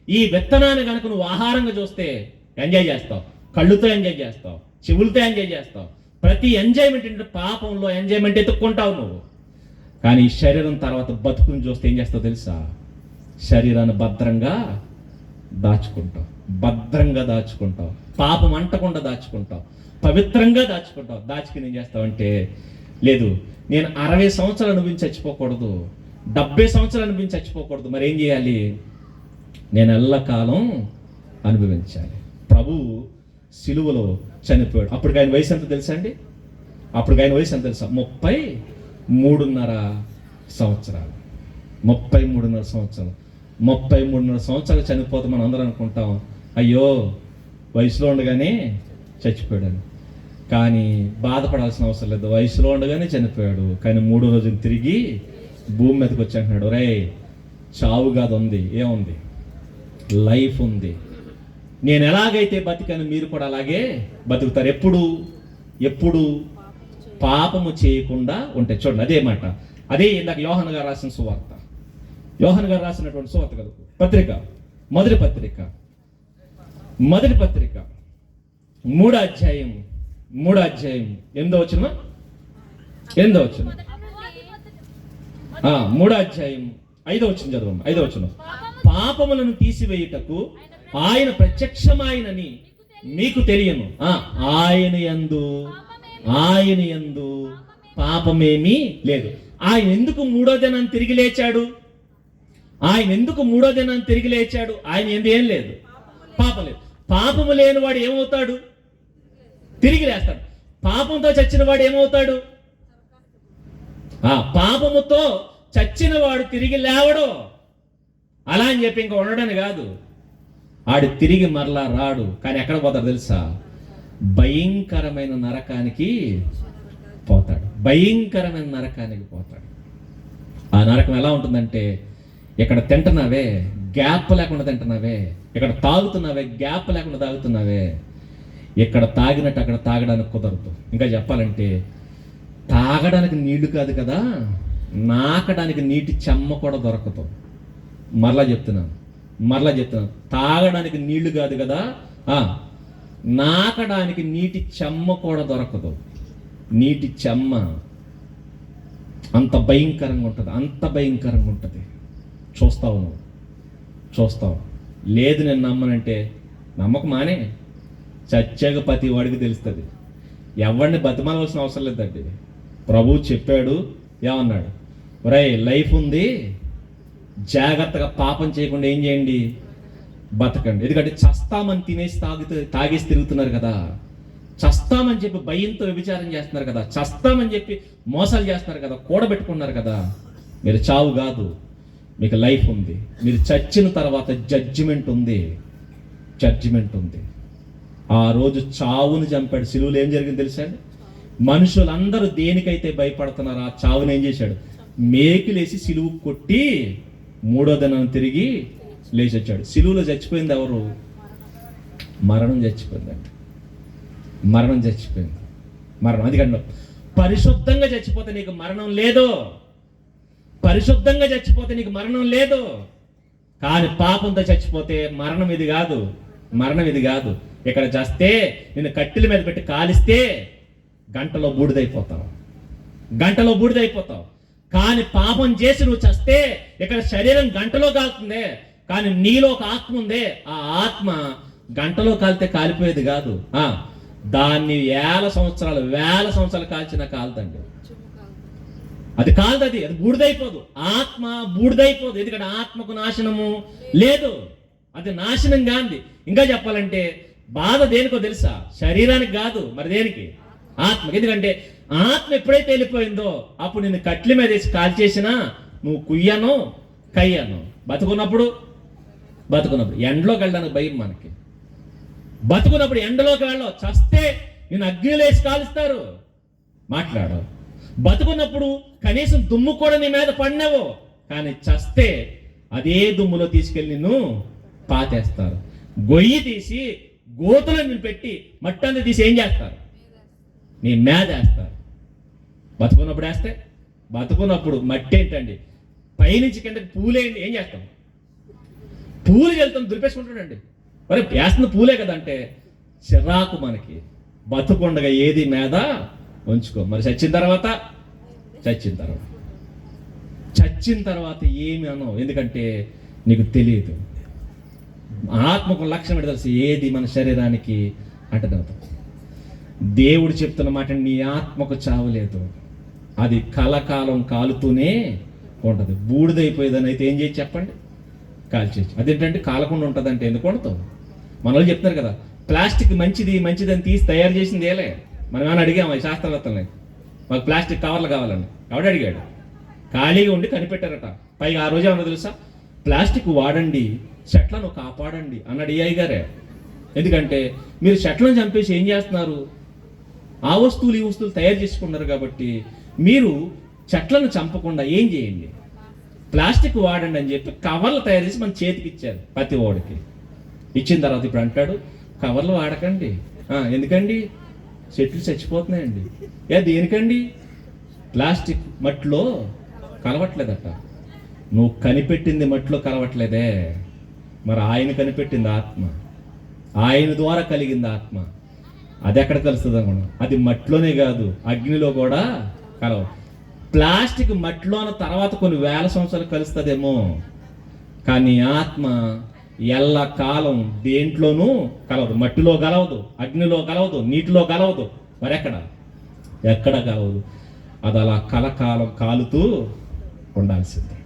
ఈ విత్తనాన్ని కనుక నువ్వు ఆహారంగా చూస్తే ఎంజాయ్ చేస్తావు, కళ్ళుతో ఎంజాయ్ చేస్తావు, చెవులతో ఎంజాయ్ చేస్తావు. ప్రతి ఎంజాయ్మెంట్ ఏంటంటే పాపంలో ఎంజాయ్మెంట్ ఎత్తుక్కుంటావు నువ్వు. కానీ ఈ శరీరం తర్వాత బతుకుని చూస్తే ఏం చేస్తావు తెలుసా? శరీరాన్ని భద్రంగా దాచుకుంటావు, పాపం అంటకుండా దాచుకుంటావు, పవిత్రంగా దాచుకుంటావు. దాచుకుని ఏం చేస్తావంటే, లేదు నేను 60 సంవత్సరాలు అనుభవించి చచ్చిపోకూడదు, 70 సంవత్సరాలు అనుభవించి చచ్చిపోకూడదు, మరి ఏం చేయాలి? నేను ఎల్లకాలం అనుభవించాలి. ప్రభు సిలువలో చనిపోయాడు. అప్పుడు ఆయన వయసు ఎంత తెలుసా అండి? 33.5 సంవత్సరాలు. 33.5 సంవత్సరాలు చనిపోతే మనం అందరం అనుకుంటాం, అయ్యో వయసులో ఉండగానే చచ్చిపోయాడు. కానీ బాధపడాల్సిన అవసరం లేదు. వయసులో ఉండగానే చనిపోయాడు, కానీ 3వ రోజున తిరిగి భూమి మీదకి వచ్చి అంటున్నాడు, రే చావు కాదు, ఉంది, ఏముంది? లైఫ్ ఉంది. నేను ఎలాగైతే బతికాను మీరు కూడా అలాగే బతుకుతారు. ఎప్పుడు పాపము చేయకుండా ఉంటే. చూడండి, అదే మాట. అదే ఇందాక యోహాను గారు రాసిన సువార్త, యోహాను గారు రాసినటువంటి సువార్త కదా, పత్రిక, మొదటి పత్రిక 3వ అధ్యాయం 8వ వచనం 3వ అధ్యాయం 5వ వచనం చదవండి. 5వ వచనం, పాపములను తీసివేయుటకు ఆయన ప్రత్యక్షమాయనని మీకు తెలియను. ఆయన యందు పాపమేమీ లేదు. ఆయన ఎందుకు 3వ దినాన్ని తిరిగి లేచాడు? ఆయన ఎందు ఏం లేదు, పాపం లేదు. పాపము లేని వాడు ఏమవుతాడు? తిరిగి లేస్తాడు. పాపంతో చచ్చిన వాడు ఏమవుతాడు? పాపముతో చచ్చిన వాడు తిరిగి లేవడు. అలా అని చెప్పి ఇంకా ఉండడని కాదు, ఆడు తిరిగి మరలా రాడు. కానీ ఎక్కడ పోతాడు తెలుసా? భయంకరమైన నరకానికి పోతాడు. ఆ నరకం ఎలా ఉంటుందంటే, ఇక్కడ తింటున్నావే గ్యాప్ లేకుండా తింటున్నావే, ఇక్కడ తాగుతున్నావే గ్యాప్ లేకుండా తాగుతున్నావే, ఇక్కడ తాగినట్టు అక్కడ తాగడానికి కుదరదు. ఇంకా చెప్పాలంటే తాగడానికి నీళ్లు కాదు కదా, నాకడానికి నీటి చెమ్మ కూడా దొరకదు. మరలా చెప్తున్నాను, తాగడానికి నీళ్లు కాదు కదా, నాకడానికి నీటి చెమ్మ కూడా దొరకదు. నీటి చెమ్మ అంత భయంకరంగా ఉంటుంది. చూస్తావు. లేదు నేను నమ్మనంటే నమ్మకం మానే. చచ్చాక ప్రతి వాడికి తెలుస్తుంది. ఎవరిని బతిమాలవలసిన అవసరం లేదండి. ప్రభువు చెప్పాడు, ఏమన్నాడు? ఒరేయ్ లైఫ్ ఉంది, జాగ్రత్తగా పాపం చేయకుండా ఏం చేయండి? బతకండి. ఎందుకంటే చస్తామని తినేసి తాగేసి తిరుగుతున్నారు కదా, చస్తామని చెప్పి భయంతో వ్యభిచారం చేస్తున్నారు కదా, చస్తామని చెప్పి మోసాలు చేస్తున్నారు కదా, కూడబెట్టుకున్నారు కదా. మీరు చావు కాదు, మీకు లైఫ్ ఉంది. మీరు చచ్చిన తర్వాత జడ్జిమెంట్ ఉంది. ఆ రోజు చావును చంపాడు. సిలువలో ఏం జరిగింది తెలుసా అండి? మనుషులందరూ దేనికైతే భయపడుతున్నారో ఆ చావును ఏం చేశాడు? మేకులేసి సిలువు కొట్టి 3వ దినం తిరిగి లేచి వచ్చాడు. సిలువలో చచ్చిపోయింది ఎవరు? మరణం చచ్చిపోయిందండి. మరణం. అది కంటే పరిశుద్ధంగా చచ్చిపోతే నీకు మరణం లేదు. కానీ పాపంతో చచ్చిపోతే మరణం ఇది కాదు. ఇక్కడ చేస్తే నిన్ను కట్టెల మీద పెట్టి కాలిస్తే గంటలో బూడిదైపోతావు. కానీ పాపం చేసి నువ్వు చస్తే ఇక్కడ శరీరం గంటలో కాలుతుందే, కానీ నీలో ఒక ఆత్మ ఉందే, ఆ ఆత్మ గంటలో కాలితే కాలిపోయేది కాదు. దాన్ని వేల సంవత్సరాలు కాల్చినా కాలుతండి. అది కాదు, అది బూడిదైపోదు. ఆత్మ బూడిదైపోదు, ఎందుకంటే ఆత్మకు నాశనము లేదు. అది నాశనం కాంది. ఇంకా చెప్పాలంటే బాధ దేనికో తెలుసా? శరీరానికి కాదు, మరి దేనికి? ఆత్మకి. ఎందుకంటే ఆత్మ ఎప్పుడైతే వెళ్ళిపోయిందో అప్పుడు నిన్ను కట్ల మీద వేసి కాల్చేసినా నువ్వు కుయ్యను కయ్యను. బతుకున్నప్పుడు ఎండలోకి వెళ్ళడానికి భయం మనకి. బతుకున్నప్పుడు ఎండలోకి వెళ్ళవు, చస్తే నేను అగ్నిలో వేసి కాలుస్తారు. మాట్లాడు. బతుకున్నప్పుడు కనీసం దుమ్ము కూడా నీ మీద పడినవు, కానీ చస్తే అదే దుమ్ములో తీసుకెళ్ళి నిన్ను పాతేస్తారు. గొయ్యి తీసి గోతులో నిన్ను పెట్టి మట్టంతా తీసి ఏం చేస్తారు? నీ మీద వేస్తారు. బతుకున్నప్పుడు వేస్తే, బతుకున్నప్పుడు మట్టి ఏంటండి, పైనుంచి కిందకి పూలేండి, ఏం చేస్తాం? పూలు వెళ్తాం, దులిపేసుకుంటాడండి. మరి వేస్తున్న పూలే కదంటే చిరాకు మనకి. బతుకుండగా ఏది మీద ఉంచుకో. మరి చచ్చిన తర్వాత ఏమి అనవు, ఎందుకంటే నీకు తెలియదు. ఆత్మకు లక్షణం ఏంటో తెలుసు, ఏది మన శరీరానికి అంటదవుతాం. దేవుడు చెప్తున్న మాట, నీ ఆత్మకు చావులేదు, అది కలకాలం కాలుతూనే ఉంటుంది. బూడిదైపోయేదని అయితే ఏం చేయొచ్చు చెప్పండి? కాల్చేయచ్చు. అదేంటంటే కాలకుండా ఉంటుందంటే ఎందుకు వండుతావు? మన వాళ్ళు చెప్తారు కదా, ప్లాస్టిక్ మంచిది అని తీసి తయారు చేసింది ఏలే. మనం ఏమైనా అడిగాము శాస్త్రవేత్తల్ని, మాకు ప్లాస్టిక్ కవర్లు కావాలని. ఎవడు అడిగాడు? ఖాళీగా ఉండి కనిపెట్టారట. పైగా ఆ రోజు ఏమన్నా తెలుసా? ప్లాస్టిక్ వాడండి, చెట్లను కాపాడండి అన్నాడు ఏఐ గారే. ఎందుకంటే మీరు చెట్లను చంపేసి ఏం చేస్తున్నారు? ఆ వస్తువులు ఈ వస్తువులు తయారు చేసుకున్నారు కాబట్టి మీరు చెట్లను చంపకుండా ఏం చేయండి, ప్లాస్టిక్ వాడండి అని చెప్పి కవర్లు తయారు చేసి మన చేతికి ఇచ్చారు. ప్రతి ఓడికి ఇచ్చిన తర్వాత ఇప్పుడు అంటాడు, కవర్లు వాడకండి. ఎందుకండి? చెట్లు చచ్చిపోతున్నాయండి. దేనికండి? ప్లాస్టిక్ మట్టిలో కలవట్లేదట. నువ్వు కనిపెట్టింది మట్టిలో కలవట్లేదే, మరి ఆయన కనిపెట్టింది ఆత్మ, ఆయన ద్వారా కలిగింది ఆత్మ. అది ఎక్కడ కలుస్తుంది అనుకున్నా? అది మట్టిలోనే కాదు, అగ్నిలో కూడా కలవ. ప్లాస్టిక్ మట్టిలోన తర్వాత కొన్ని వేల సంవత్సరాలు కలుస్తుందేమో, కానీ ఆత్మ ఎల్లకాలం దేంట్లోనూ కలవదు. మట్టిలో కలవదు, అగ్నిలో కలవదు, నీటిలో కలవదు, మరి ఎక్కడ కలవదు. అది అలా కలకాలం కాలుతూ ఉండాల్సింది.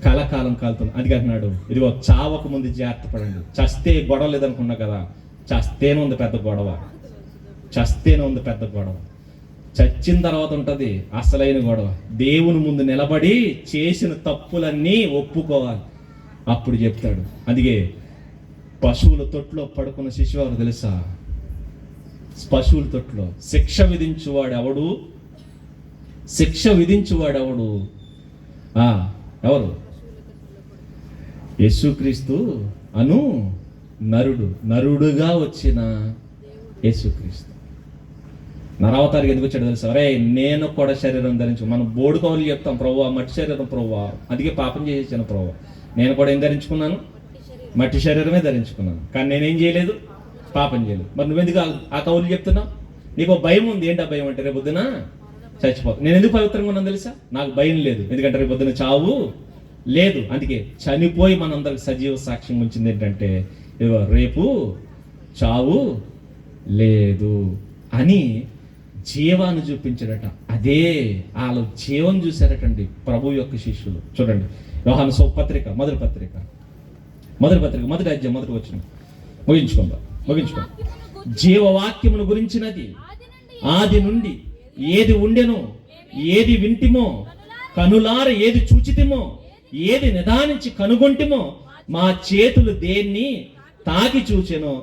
కలకాలం కాలుతుంది. అది అంటున్నాడు, ఇదిగో చావకు ముందు జాగ్రత్త పడండి. చస్తే గొడవ లేదనుకున్నా కదా, చస్తేనే ఉంది పెద్ద గొడవ. చచ్చిన తర్వాత ఉంటుంది అసలైన గొడవ. దేవుని ముందు నిలబడి చేసిన తప్పులన్నీ ఒప్పుకోవాలి. అప్పుడు చెప్తాడు. అందుకే పశువుల తొట్టులో పడుకున్న శిశువు ఎవరు తెలుసా? పశువుల తొట్టులో శిక్ష విధించువాడెవడు? ఎవరు? యేసుక్రీస్తు అను నరుడుగా వచ్చిన యేసుక్రీస్తు. నరావతారికి ఎందుకు వచ్చాడు తెలుసా? అరే నేను కూడా శరీరం ధరించు. మనం బోడు కవులు చెప్తాం, ప్రభువా మట్టి శరీరం ప్రభువా, అందుకే పాపం చేసేసాను ప్రభువా. నేను కూడా ఏం ధరించుకున్నాను? మట్టి శరీరమే ధరించుకున్నాను, కానీ నేనేం చేయలేదు? పాపం చేయలేదు. మరి నువ్వెందుకు ఆ కవులు చెప్తున్నావు? నీకు భయం ఉంది. ఏంటి ఆ భయం అంటే రేపు పొద్దున చచ్చిపోతాను. నేను ఎందుకు పవిత్రంగా ఉన్నాను తెలుసా? నాకు భయం లేదు, ఎందుకంటే రేపు పొద్దున చావు లేదు. అందుకే చనిపోయి మనందరికి సజీవ సాక్ష్యం ఉంచింది ఏంటంటే, రేపు చావు లేదు అని జీవాన్ని చూపించాడట. అదే వాళ్ళు జీవం చూశారటండి ప్రభు యొక్క శిష్యులు. చూడండి, యోహాను పత్రిక మొదటి అధ్యాయం మొదటి వచనం. ముగించుకుందాం. జీవవాక్యమును గురించినది ఆది నుండి ఏది ఉండెనో, ఏది వింటిమో, కనులార ఏది చూచితిమో, ఏది నిదానించి కనుగొంటిమో, మా చేతులు దేన్ని తాకి చూచెనో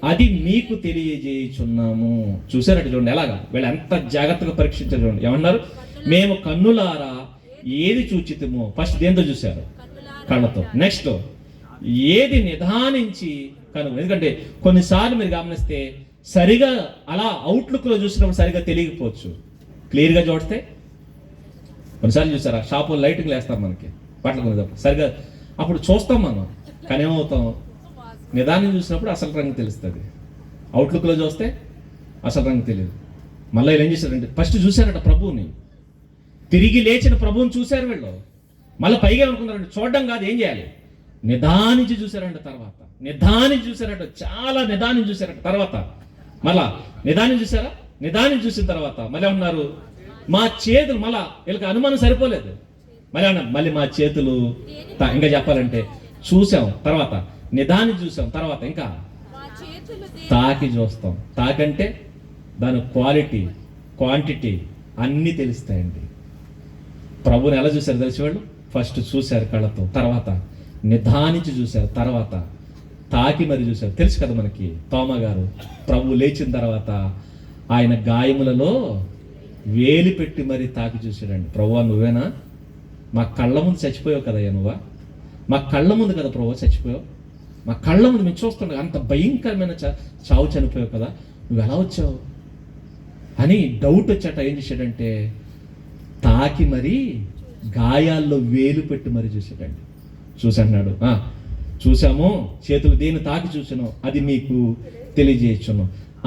అది మీకు తెలియజేయుచున్నాము. చూసారట చూడండి ఎలాగా, వీళ్ళు ఎంత జాగ్రత్తగా పరీక్షించారు చూడండి. ఏమన్నారు? మేము కన్నులారా ఏది చూచితిమో, ఫస్ట్ దేంతో చూశారు? కళ్ళతో. నెక్స్ట్ ఏది నిదానించి కనుగొని. ఎందుకంటే కొన్నిసార్లు మీరు గమనిస్తే సరిగా అలా అవుట్లుక్లో చూసినప్పుడు సరిగా తెలియకపోవచ్చు. క్లియర్గా చూస్తే కొన్నిసార్లు చూసారా, షాపులో లైటింగ్లు వేస్తారు మనకి బట్టలు కొనేటప్పుడు, సరిగా అప్పుడు చూస్తాం మనం, కానీ ఏమవుతాం? నిదానం చూసినప్పుడు అసలు రంగు తెలుస్తుంది, అవుట్లుక్లో చూస్తే అసలు రంగు తెలియదు. మళ్ళీ వీళ్ళు ఏం చేశారంటే ఫస్ట్ చూశారట ప్రభువుని, తిరిగి లేచిన ప్రభువుని చూశారు వీళ్ళు. మళ్ళీ పైగా అనుకున్నారంటే చూడడం కాదు, ఏం చేయాలి? నిదానించి చూశారంట. తర్వాత నిదానించి చూశారంట, చాలా నిదానించి చూశారంట. తర్వాత మళ్ళా నిదానించి చూసారా, నిదానించి చూసిన తర్వాత మళ్ళీ ఉన్నారు మా చేతులు, మళ్ళా వీళ్ళకి అనుమానం సరిపోలేదు, మళ్ళీ అన్నారు మళ్ళీ మా చేతులు ఇంకా చెప్పాలంటే చూసాం, తర్వాత నిదానించి చూసాం, తర్వాత ఇంకా తాకి చూస్తాం. తాకంటే దాని క్వాలిటీ, క్వాంటిటీ అన్నీ తెలుస్తాయండి. ప్రభుని ఎలా చూశారు తెలిసి వాళ్ళు? ఫస్ట్ చూశారు కళ్ళతో, తర్వాత నిదానించి చూశారు, తర్వాత తాకి మరి చూశారు. తెలుసు కదా మనకి తోమా గారు ప్రభు లేచిన తర్వాత ఆయన గాయములలో వేలి పెట్టి మరి తాకి చూశాడండి. ప్రభువా నువ్వేనా? మా కళ్ళ ముందు చచ్చిపోయావు కదయ్యా, నువ్వా మా కళ్ళ ముందు కదా ప్రభు చచ్చిపోయావు, మా కళ్ళ ముందు మేము చూస్తుండగా అంత భయంకరమైన చావు చనిపోయావు కదా, నువ్వు ఎలా వచ్చావు అని డౌట్ వచ్చాట. ఏం చేశాడంటే తాకి మరి గాయాల్లో వేలు పెట్టి మరి చూశాడండి. చూసన్నాడు, చూసాము, చేతులు దేని తాకి చూసాను అది మీకు తెలియజేయచ్చును.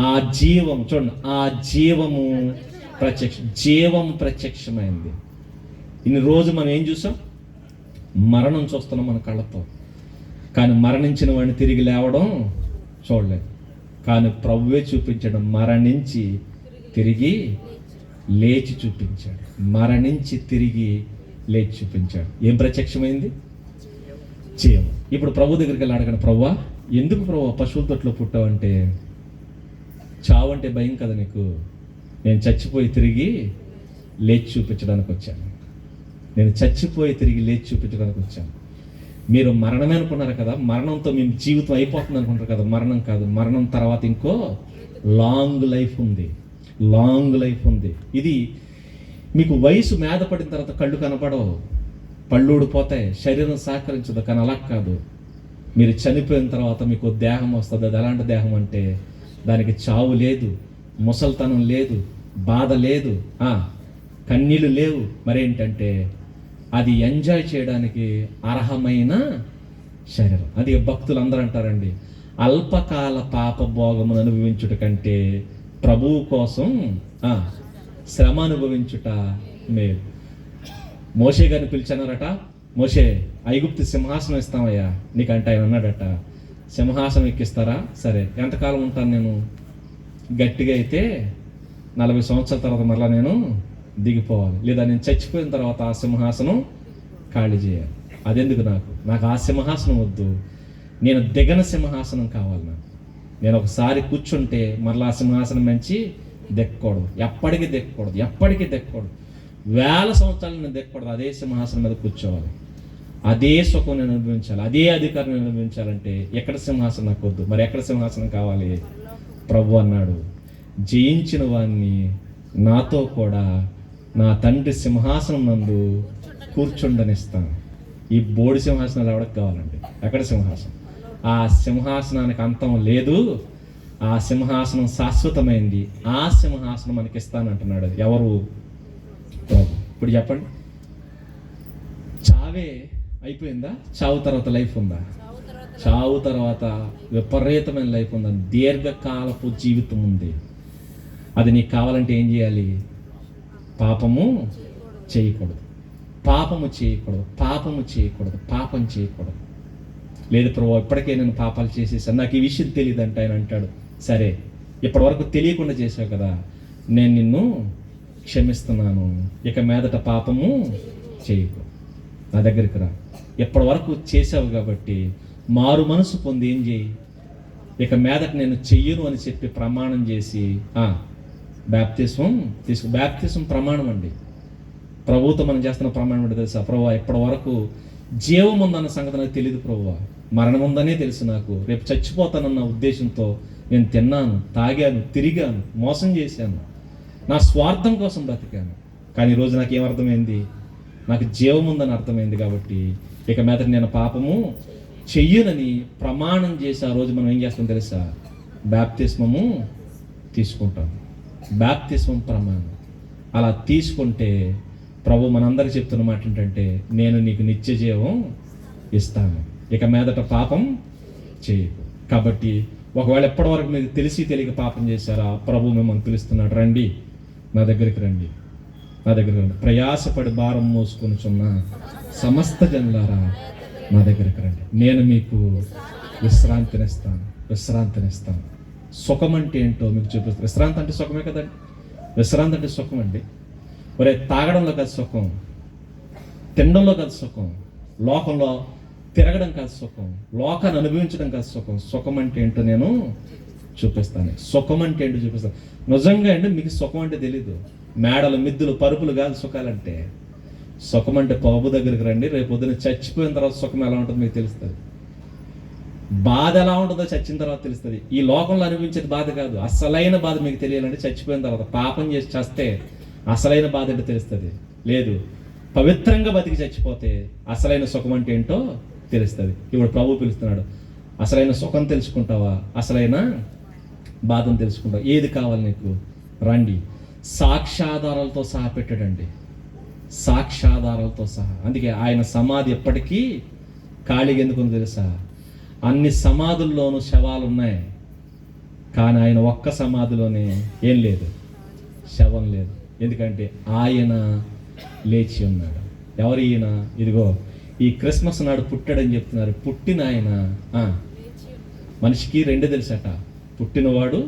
ఆ జీవం చూడండి, ఆ జీవము జీవం ప్రత్యక్షమైంది. ఇన్ని రోజు మనం ఏం చూసాం? మరణం చూస్తున్నాం మన కళ్ళతో, కానీ మరణించిన వాడిని తిరిగి లేవడం చూడలేదు. కానీ ప్రభువే చూపించడం, మరణించి తిరిగి లేచి చూపించాడు, మరణించి తిరిగి లేచి చూపించాడు. ఏం ప్రత్యక్షమైంది? జీవం. ఇప్పుడు ప్రభు దగ్గరికి వెళ్ళి అడగండి, ప్రభువా ఎందుకు ప్రభు పశువుల తొట్లో పుట్టావంటే, చావు అంటే భయం కదా నీకు, నేను చచ్చిపోయి తిరిగి లేచి చూపించడానికి వచ్చాను, నేను చచ్చిపోయి తిరిగి లేచి చూపించడానికి వచ్చాను. మీరు మరణమే అనుకున్నారు కదా, మరణంతో మేము జీవితం అయిపోతుంది అనుకుంటారు కదా, మరణం కాదు, మరణం తర్వాత ఇంకో లాంగ్ లైఫ్ ఉంది, లాంగ్ లైఫ్ ఉంది. ఇది మీకు వయసు మీద పడిన తర్వాత కళ్ళు కనపడవు, పళ్ళు ఊడిపోతాయి, శరీరం సహకరించదు, కానీ అలా కాదు. మీరు చనిపోయిన తర్వాత మీకు దేహం వస్తుంది. అది ఎలాంటి దేహం అంటే దానికి చావు లేదు, ముసల్తనం లేదు, బాధ లేదు, కన్నీళ్ళు లేవు. మరేంటంటే అది ఎంజాయ్ చేయడానికి అర్హమైన శరీరం. అది భక్తులు అందరూ అంటారండి, అల్పకాల పాప భోగమును అనుభవించుట కంటే ప్రభువు కోసం శ్రమ అనుభవించుట మేలు. మోషే గారిని పిలిచారట, మోషే ఐగుప్తు సింహాసనం ఇస్తామయ్యా నీకంటే. ఆయన అన్నాడట, సింహాసనం ఎక్కిస్తారా? సరే, ఎంతకాలం ఉంటాను నేను? గట్టిగా అయితే 40 సంవత్సరాల తర్వాత మరలా నేను దిగిపోవాలి, లేదా నేను చచ్చిపోయిన తర్వాత ఆ సింహాసనం ఖాళీ చేయాలి. అదెందుకు నాకు ఆ సింహాసనం వద్దు, నేను దిగన సింహాసనం కావాలి నాకు. నేను ఒకసారి కూర్చుంటే మరలా ఆ సింహాసనం మంచి దెక్కకూడదు, ఎప్పటికీ దెక్కకూడదు, ఎప్పటికీ దెక్కకూడదు, 1000 సంవత్సరాలు నేను దెక్కకూడదు. అదే సింహాసనం మీద కూర్చోవాలి, అదే సుఖం నేను అనుభవించాలి, అదే అధికారం నేను అనుభవించాలంటే ఎక్కడ సింహాసనం నాకు వద్దు. మరి ఎక్కడ సింహాసనం కావాలి? ప్రభు అన్నాడు, జయించిన వాడిని నాతో కూడా నా తండ్రి సింహాసనం నందు కూర్చుండనిస్తాను. ఈ బోడి సింహాసనాలు ఎవరికి కావాలండి? ఎక్కడ సింహాసనం? ఆ సింహాసనానికి అంతం లేదు, ఆ సింహాసనం శాశ్వతమైంది, ఆ సింహాసనం మనకి ఇస్తానంటున్నాడు. ఎవరు? ప్రభు. ఇప్పుడు చెప్పండి, చావే అయిపోయిందా? చావు తర్వాత లైఫ్ ఉందా? చావు తర్వాత విపరీతమైన లైఫ్ ఉందా? దీర్ఘకాలపు జీవితం ఉంది. అది నీకు కావాలంటే ఏం చేయాలి? పాపము చేయకూడదు, పాపము చేయకూడదు, పాపము చేయకూడదు, పాపం చేయకూడదు. లేదు ప్రభు ఇప్పటికే నేను పాపాలు చేసేసాను, నాకు ఈ విషయం తెలియదు అంటే ఆయన అంటాడు, సరే ఇప్పటి వరకు తెలియకుండా చేసావు కదా, నేను నిన్ను క్షమిస్తున్నాను, ఇక మీదట పాపము చేయకు, నా దగ్గరికి రా. ఎప్పటి వరకు చేసావు కాబట్టి మారు మనసు పొంది ఏం చేయి, ఇక మీదట నేను చెయ్యను అని చెప్పి ప్రమాణం చేసి బ్యాప్తిస్మం తీసుకు. బ్యాప్తిస్మం ప్రమాణం అండి. ప్రభుతో మనం చేస్తున్న ప్రమాణం అంటే తెలుసా? ప్రభు ఇప్పటి వరకు జీవం ఉందన్న సంగతి నాకు తెలియదు ప్రభు, మరణం ఉందనే తెలుసు నాకు, రేపు చచ్చిపోతానన్న ఉద్దేశంతో నేను తిన్నాను, తాగాను, తిరిగాను, మోసం చేశాను, నా స్వార్థం కోసం బ్రతికాను. కానీ ఈరోజు నాకు ఏమర్థమైంది? నాకు జీవం ఉందని అర్థమైంది. కాబట్టి ఇక మీద నేను పాపము చెయ్యనని ప్రమాణం చేసి ఆ రోజు మనం ఏం చేస్తాం తెలుసా? బ్యాప్తిస్మము తీసుకుంటాం. బ్యాప్తిస్మం ప్రమాణం అలా తీసుకుంటే ప్రభు మనందరికీ చెప్తున్న మాట ఏంటంటే, నేను నీకు నిత్య జీవం ఇస్తాను, ఇక మీదట పాపం చేయకు. కాబట్టి ఒకవేళ ఎప్పటి వరకు మీరు తెలిసి తెలియక పాపం చేశారా, ప్రభు మిమ్మల్ని పిలుస్తున్నాడు, రండి నా దగ్గరికి రండి, నా దగ్గరికి రండి, ప్రయాసపడి భారం మోసుకొనుచున్న సమస్త జనులారా నా దగ్గరికి రండి, నేను మీకు విశ్రాంతినిస్తాను. విశ్రాంతినిస్తాను. సుఖం అంటే ఏంటో మీకు చూపిస్తాను. విశ్రాంతి అంటే సుఖమే కదండి. విశ్రాంతి అంటే సుఖం అండి. ఒరే, తాగడంలో కాదు సుఖం, తినడంలో కాదు సుఖం, లోకంలో తిరగడం కాదు సుఖం, లోకాన్ని అనుభవించడం కాదు సుఖం. సుఖం అంటే ఏంటో నేను చూపిస్తాను. సుఖం అంటే ఏంటో చూపిస్తాను. నిజంగా అండి మీకు సుఖం అంటే తెలీదు. మేడలు, మిద్దులు, పరుపులు కాదు సుఖాలంటే. సుఖం అంటే ప్రభు దగ్గరికి రండి. రేపు పొద్దున చచ్చిపోయిన తర్వాత సుఖం ఎలా ఉంటుందో మీకు తెలుస్తుంది. బాధ ఎలా ఉంటుందో చచ్చిన తర్వాత తెలుస్తుంది. ఈ లోకంలో అనుభవించేది బాధ కాదు. అసలైన బాధ మీకు తెలియాలంటే చచ్చిపోయిన తర్వాత, పాపం చేసి చస్తే అసలైన బాధ ఏంటో తెలుస్తుంది. లేదు, పవిత్రంగా బతికి చచ్చిపోతే అసలైన సుఖం అంటే ఏంటో తెలుస్తుంది. ఇప్పుడు ప్రభు పిలుస్తున్నాడు, అసలైన సుఖం తెలుసుకుంటావా, అసలైన బాధను తెలుసుకుంటావా, ఏది కావాలి నీకు, రండి. సాక్ష్యాధారాలతో సహా పెట్టాడండి, సాక్ష్యాధారాలతో సహా. అందుకే ఆయన సమాధి ఎప్పటికీ ఖాళీగా ఎందుకు తెలుసా? అన్ని సమాధుల్లోనూ శవాలు ఉన్నాయి, కానీ ఆయన ఒక్క సమాధిలోనే ఏం లేదు, శవం లేదు. ఎందుకంటే ఆయన లేచి ఉన్నాడు. ఎవరు ఈయన? ఇదిగో ఈ క్రిస్మస్ నాడు పుట్టాడని చెప్తున్నారు. పుట్టిన ఆయన మనిషికి రెండు తెలుసట, పుట్టినవాడు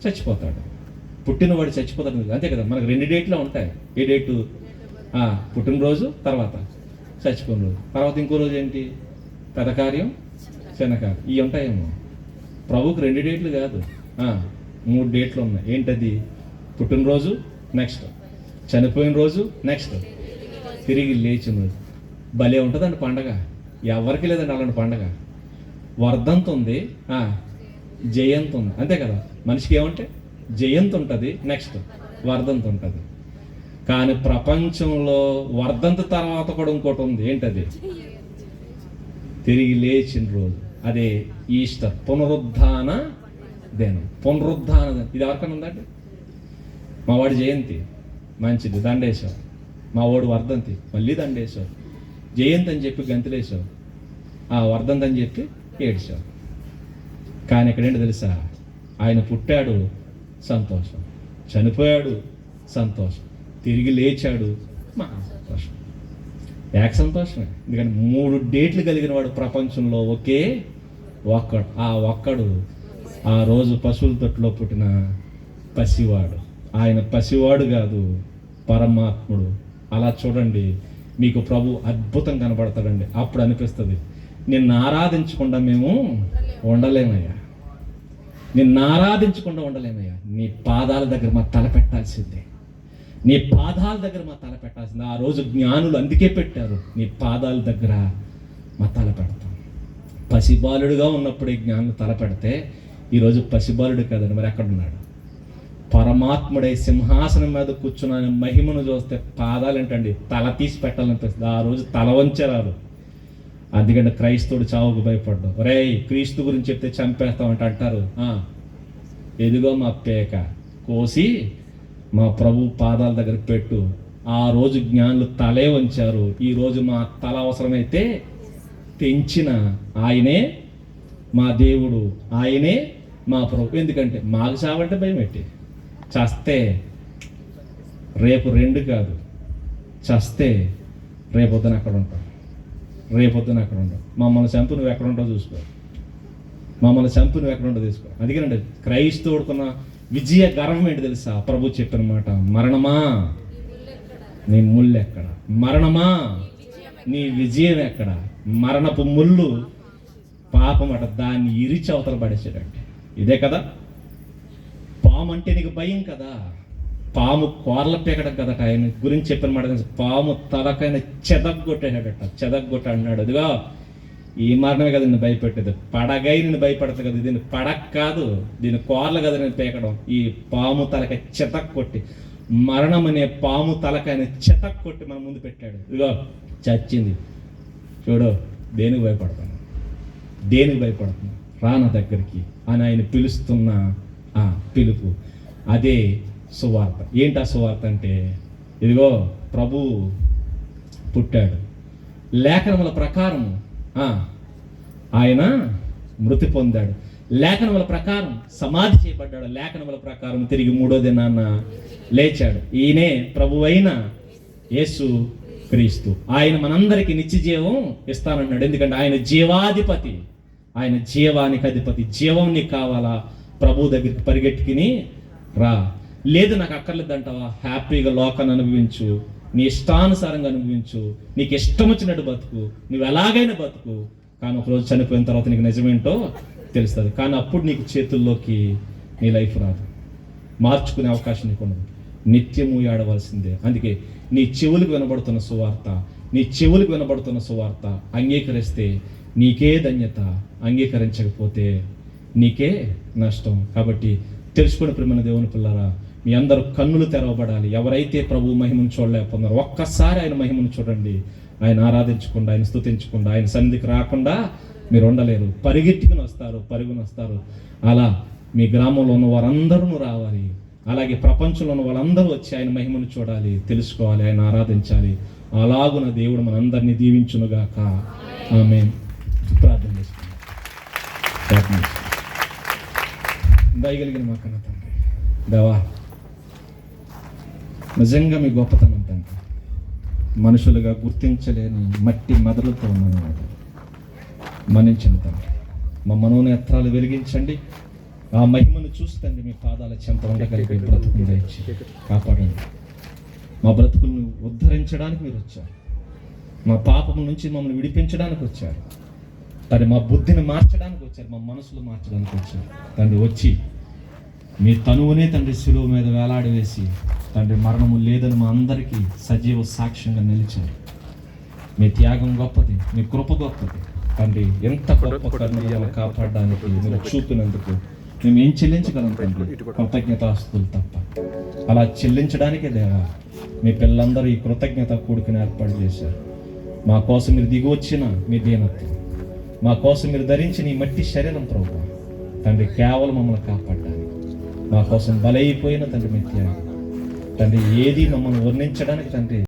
చచ్చిపోతాడు, పుట్టినవాడు చచ్చిపోతాడు. అంతే కదా, మనకు 2 డేట్లు ఉంటాయి. ఏ డేటు? పుట్టినరోజు, తర్వాత చచ్చిపోయిన రోజు, తర్వాత ఇంకో రోజు ఏంటి? పెదకార్యం, చిన్నకార్యం, ఇవి ఉంటాయేమో. ప్రభుకి 2 డేట్లు కాదు, 3 డేట్లు ఉన్నాయి. ఏంటది? పుట్టినరోజు నెక్స్ట్, చనిపోయిన రోజు నెక్స్ట్, తిరిగి లేచిన రోజు. భలే ఉంటుందండి పండగ. ఎవరికి లేదండి అలాంటి పండగ. వర్ధంతి ఉంది, జయంతి ఉంది, అంతే కదా. మనిషికి ఏమంటే జయంతి ఉంటుంది, నెక్స్ట్ వర్ధంతి ఉంటుంది. కానీ ప్రపంచంలో వర్ధంతి తర్వాత కూడా ఇంకోటి ఉంది. ఏంటది? తిరిగి లేచిన రోజు. అదే ఈస్టర్, పునరుద్ధాన దినం. పునరుద్ధాన దినం ఇది ఎవరికైనా ఉందండి? మా వాడి జయంతి మంచిది, దండేశావు. మా వాడు వర్ధంతి, మళ్ళీ దండేశావు. జయంతి అని చెప్పి గంతులేసావు, వర్ధంతి అని చెప్పి ఏడ్చావు. కానీ ఇక్కడేంటి తెలుసా? ఆయన పుట్టాడు, సంతోషం. చనిపోయాడు, సంతోషం. తిరిగి లేచాడు, మా సంతోషం. ఏక సంతోషమే. ఎందుకంటే 3 డేట్లు కలిగిన వాడు ప్రపంచంలో ఒకే ఒక్కడు. ఒక్కడు ఆ రోజు పశువుల తొట్టులో పుట్టిన పసివాడు. ఆయన పసివాడు కాదు, పరమాత్ముడు. అలా చూడండి, మీకు ప్రభు అద్భుతం కనబడతాడండి. అప్పుడు అనిపిస్తుంది, నిన్ను ఆరాధించకుండా మేము ఉండలేమయ్యా, నిన్ను ఆరాధించకుండా ఉండలేమయ్యా. నీ పాదాల దగ్గర మా తల పెట్టాల్సిందే, నీ పాదాల దగ్గర మా తల పెట్టాల్సిందే. ఆ రోజు జ్ఞానులు అందుకే పెట్టారు, నీ పాదాల దగ్గర మా తల పెడతాం. పసిబాలుడుగా ఉన్నప్పుడే జ్ఞానులు తల పెడితే ఈరోజు పసిబాలుడు కదండి, మరి ఎక్కడున్నాడు? పరమాత్ముడై సింహాసనం మీద కూర్చున్న మహిమను చూస్తే పాదాలు ఏంటండి, తల తీసి పెట్టాలనిపిస్తుంది. ఆ రోజు తల వంచరాదు. అందుకంటే క్రైస్తవుడు చావుకు భయపడ్డావు. రేయ్, క్రీస్తు గురించి చెప్తే చంపేస్తామంటే అంటారు. ఎదిగో మా పేక కోసి మా ప్రభు పాదాల దగ్గర పెట్టు. ఆ రోజు జ్ఞానులు తలే వంచారు. ఈరోజు మా తల అవసరమైతే తెంచిన ఆయనే మా దేవుడు, ఆయనే మా ప్రభు. ఎందుకంటే మాకు చావంటే భయం పెట్టి, చస్తే రేపు 2 కాదు, చస్తే రేపొద్దున అక్కడ ఉంటాం, రేపొద్దున అక్కడ ఉంటాం. మమ్మల్ని చంపు నువ్వు ఎక్కడ ఉంటావు చూసుకో, మమ్మల్ని చంపు నువ్వు ఎక్కడ ఉంటావు చూసుకో. అందుకేనండి క్రైస్తవుడుకున్న విజయ గర్వం ఏంటి తెలుసా? ప్రభు చెప్పిన మాట, మరణమా నీ ముళ్ళు ఎక్కడ, మరణమా నీ విజయం ఎక్కడ. మరణపు ముళ్ళు పాపమట, దాన్ని ఇరిచి అవతల పడేసాడంటే. ఇదే కదా, పాము అంటే నీకు భయం కదా, పాము కోరల పీకడం కదట. ఆయన గురించి చెప్పిన మాట, పాము తలకైన చెదగ్గొట్టేసాడట, చెదగ్గొట్ట అన్నాడు. అదిగా ఈ మరణమే కదా నిన్ను భయపెట్టేది, పడగై నిన్ను భయపడతావు కదా, దీన్ని పడక కాదు, దీని కోరలు కదా నేను పీకడం. ఈ పాము తలక చెతక్కొట్టి, మరణం అనే పాము తలకైన చెతక్కొట్టి మన ముందు పెట్టాడు. ఇదిగో చచ్చింది చూడు, దేనికి భయపడతాను, దేనికి భయపడుతున్నా, రా నా దగ్గరికి అని ఆయన పిలుస్తున్న పిలుపు. అదే సువార్త. ఏంటి ఆ సువార్త అంటే, ఇదిగో ప్రభు పుట్టాడు, లేఖనముల ప్రకారం ఆయన మృతి పొందాడు, లేఖనముల ప్రకారం సమాధి చేయబడ్డాడు, లేఖనముల ప్రకారం తిరిగి 3వ దినాన లేచాడు. ఈయనే ప్రభువైన యేసు క్రీస్తు. ఆయన మనందరికీ నిత్య జీవం ఇస్తానన్నాడు. ఎందుకంటే ఆయన జీవాధిపతి, ఆయన జీవానికి అధిపతి. జీవం నీకు కావాలా? ప్రభు దగ్గరికి పరిగెట్టుకుని రా. లేదు నాకు అక్కర్లేదు అంటావా? హ్యాపీగా లోకాన్ని అనుభవించు, నీ ఇష్టానుసారంగా అనుభవించు, నీకు ఇష్టం వచ్చినట్టు బతుకు, నువ్వు ఎలాగైనా బతుకు. కానీ ఒకరోజు చనిపోయిన తర్వాత నీకు నిజమేంటో తెలుస్తుంది. కానీ అప్పుడు నీకు చేతుల్లోకి నీ లైఫ్ రాదు, మార్చుకునే అవకాశం నీకు ఉండదు. నిత్యము ఏడవలసిందే. అందుకే నీ చెవులకు వినబడుతున్న సువార్త, నీ చెవులకు వినబడుతున్న సువార్త అంగీకరిస్తే నీకే ధన్యత, అంగీకరించకపోతే నీకే నష్టం. కాబట్టి తెలుసుకుని ప్రియమైన దేవుని పిల్లరా, మీ అందరూ కన్నులు తెరవబడాలి. ఎవరైతే ప్రభు మహిమను చూడలేకపోతున్నారో ఒక్కసారి ఆయన మహిమను చూడండి. ఆయన ఆరాధించకుండా, ఆయన స్తుతించకుండా, ఆయన సన్నిధికి రాకుండా మీరు ఉండలేరు. పరిగెట్టుకుని వస్తారు, పరుగుని వస్తారు. అలా మీ గ్రామంలో ఉన్న వారందరూ రావాలి. అలాగే ప్రపంచంలో ఉన్న వాళ్ళందరూ వచ్చి ఆయన మహిమను చూడాలి, తెలుసుకోవాలి, ఆయన ఆరాధించాలి. అలాగున దేవుడు మనందరినీ దీవించునుగాక. ఆమేన్. ప్రార్థన చేసుకుందాం. దయగలిగిన మా కన్న తండ్రి, దేవా నిజంగా మీ గొప్పతనం తండ్రి. మనుషులుగా గుర్తించలేని మట్టి మెదడులతో ఉన్నాను, మన్నించండి తండ్రి. మా మనోనేత్రాలు వెలిగించండి. ఆ మహిమను చూస్తండి మీ పాదాల చెంత ఉండగలిగే బ్రతుకుని దయచి కాపాడండి. మా బ్రతుకులను ఉద్ధరించడానికి మీరు వచ్చారు. మా పాపం నుంచి మమ్మల్ని విడిపించడానికి వచ్చారు తండ్రి. మా బుద్ధిని మార్చడానికి వచ్చారు, మా మనసులు మార్చడానికి వచ్చారు తండ్రి. వచ్చి మీ తనువునే తండ్రి శిలువ మీద వేలాడవేసి తండ్రి మరణము లేదని మా అందరికీ సజీవ సాక్ష్యంగా నిలిచారు. మీ త్యాగం గొప్పది, మీ కృప గొప్పది తండ్రి. ఎంత గొప్ప కరుణ కాపాడడానికి మీరు చూపినందుకు మేము ఏం చెల్లించగలం తండ్రి? కృతజ్ఞతాస్తులు తప్ప. అలా చెల్లించడానికే దేవా మీ పిల్లలందరూ ఈ కృతజ్ఞత కూడుకుని ఏర్పాటు చేశారు. మా కోసం మీరు దిగి వచ్చిన మీ దీనత్వం, మా కోసం మీరు ధరించిన ఈ మట్టి శరీరం ప్రభువా తండ్రి, కేవలం మమ్మల్ని కాపాడడానికి, మా కోసం బలైపోయిన తండ్రి మీ త్యాగం తండ్రి. ఏది మమ్మల్ని వర్ణించడానికి తండ్రి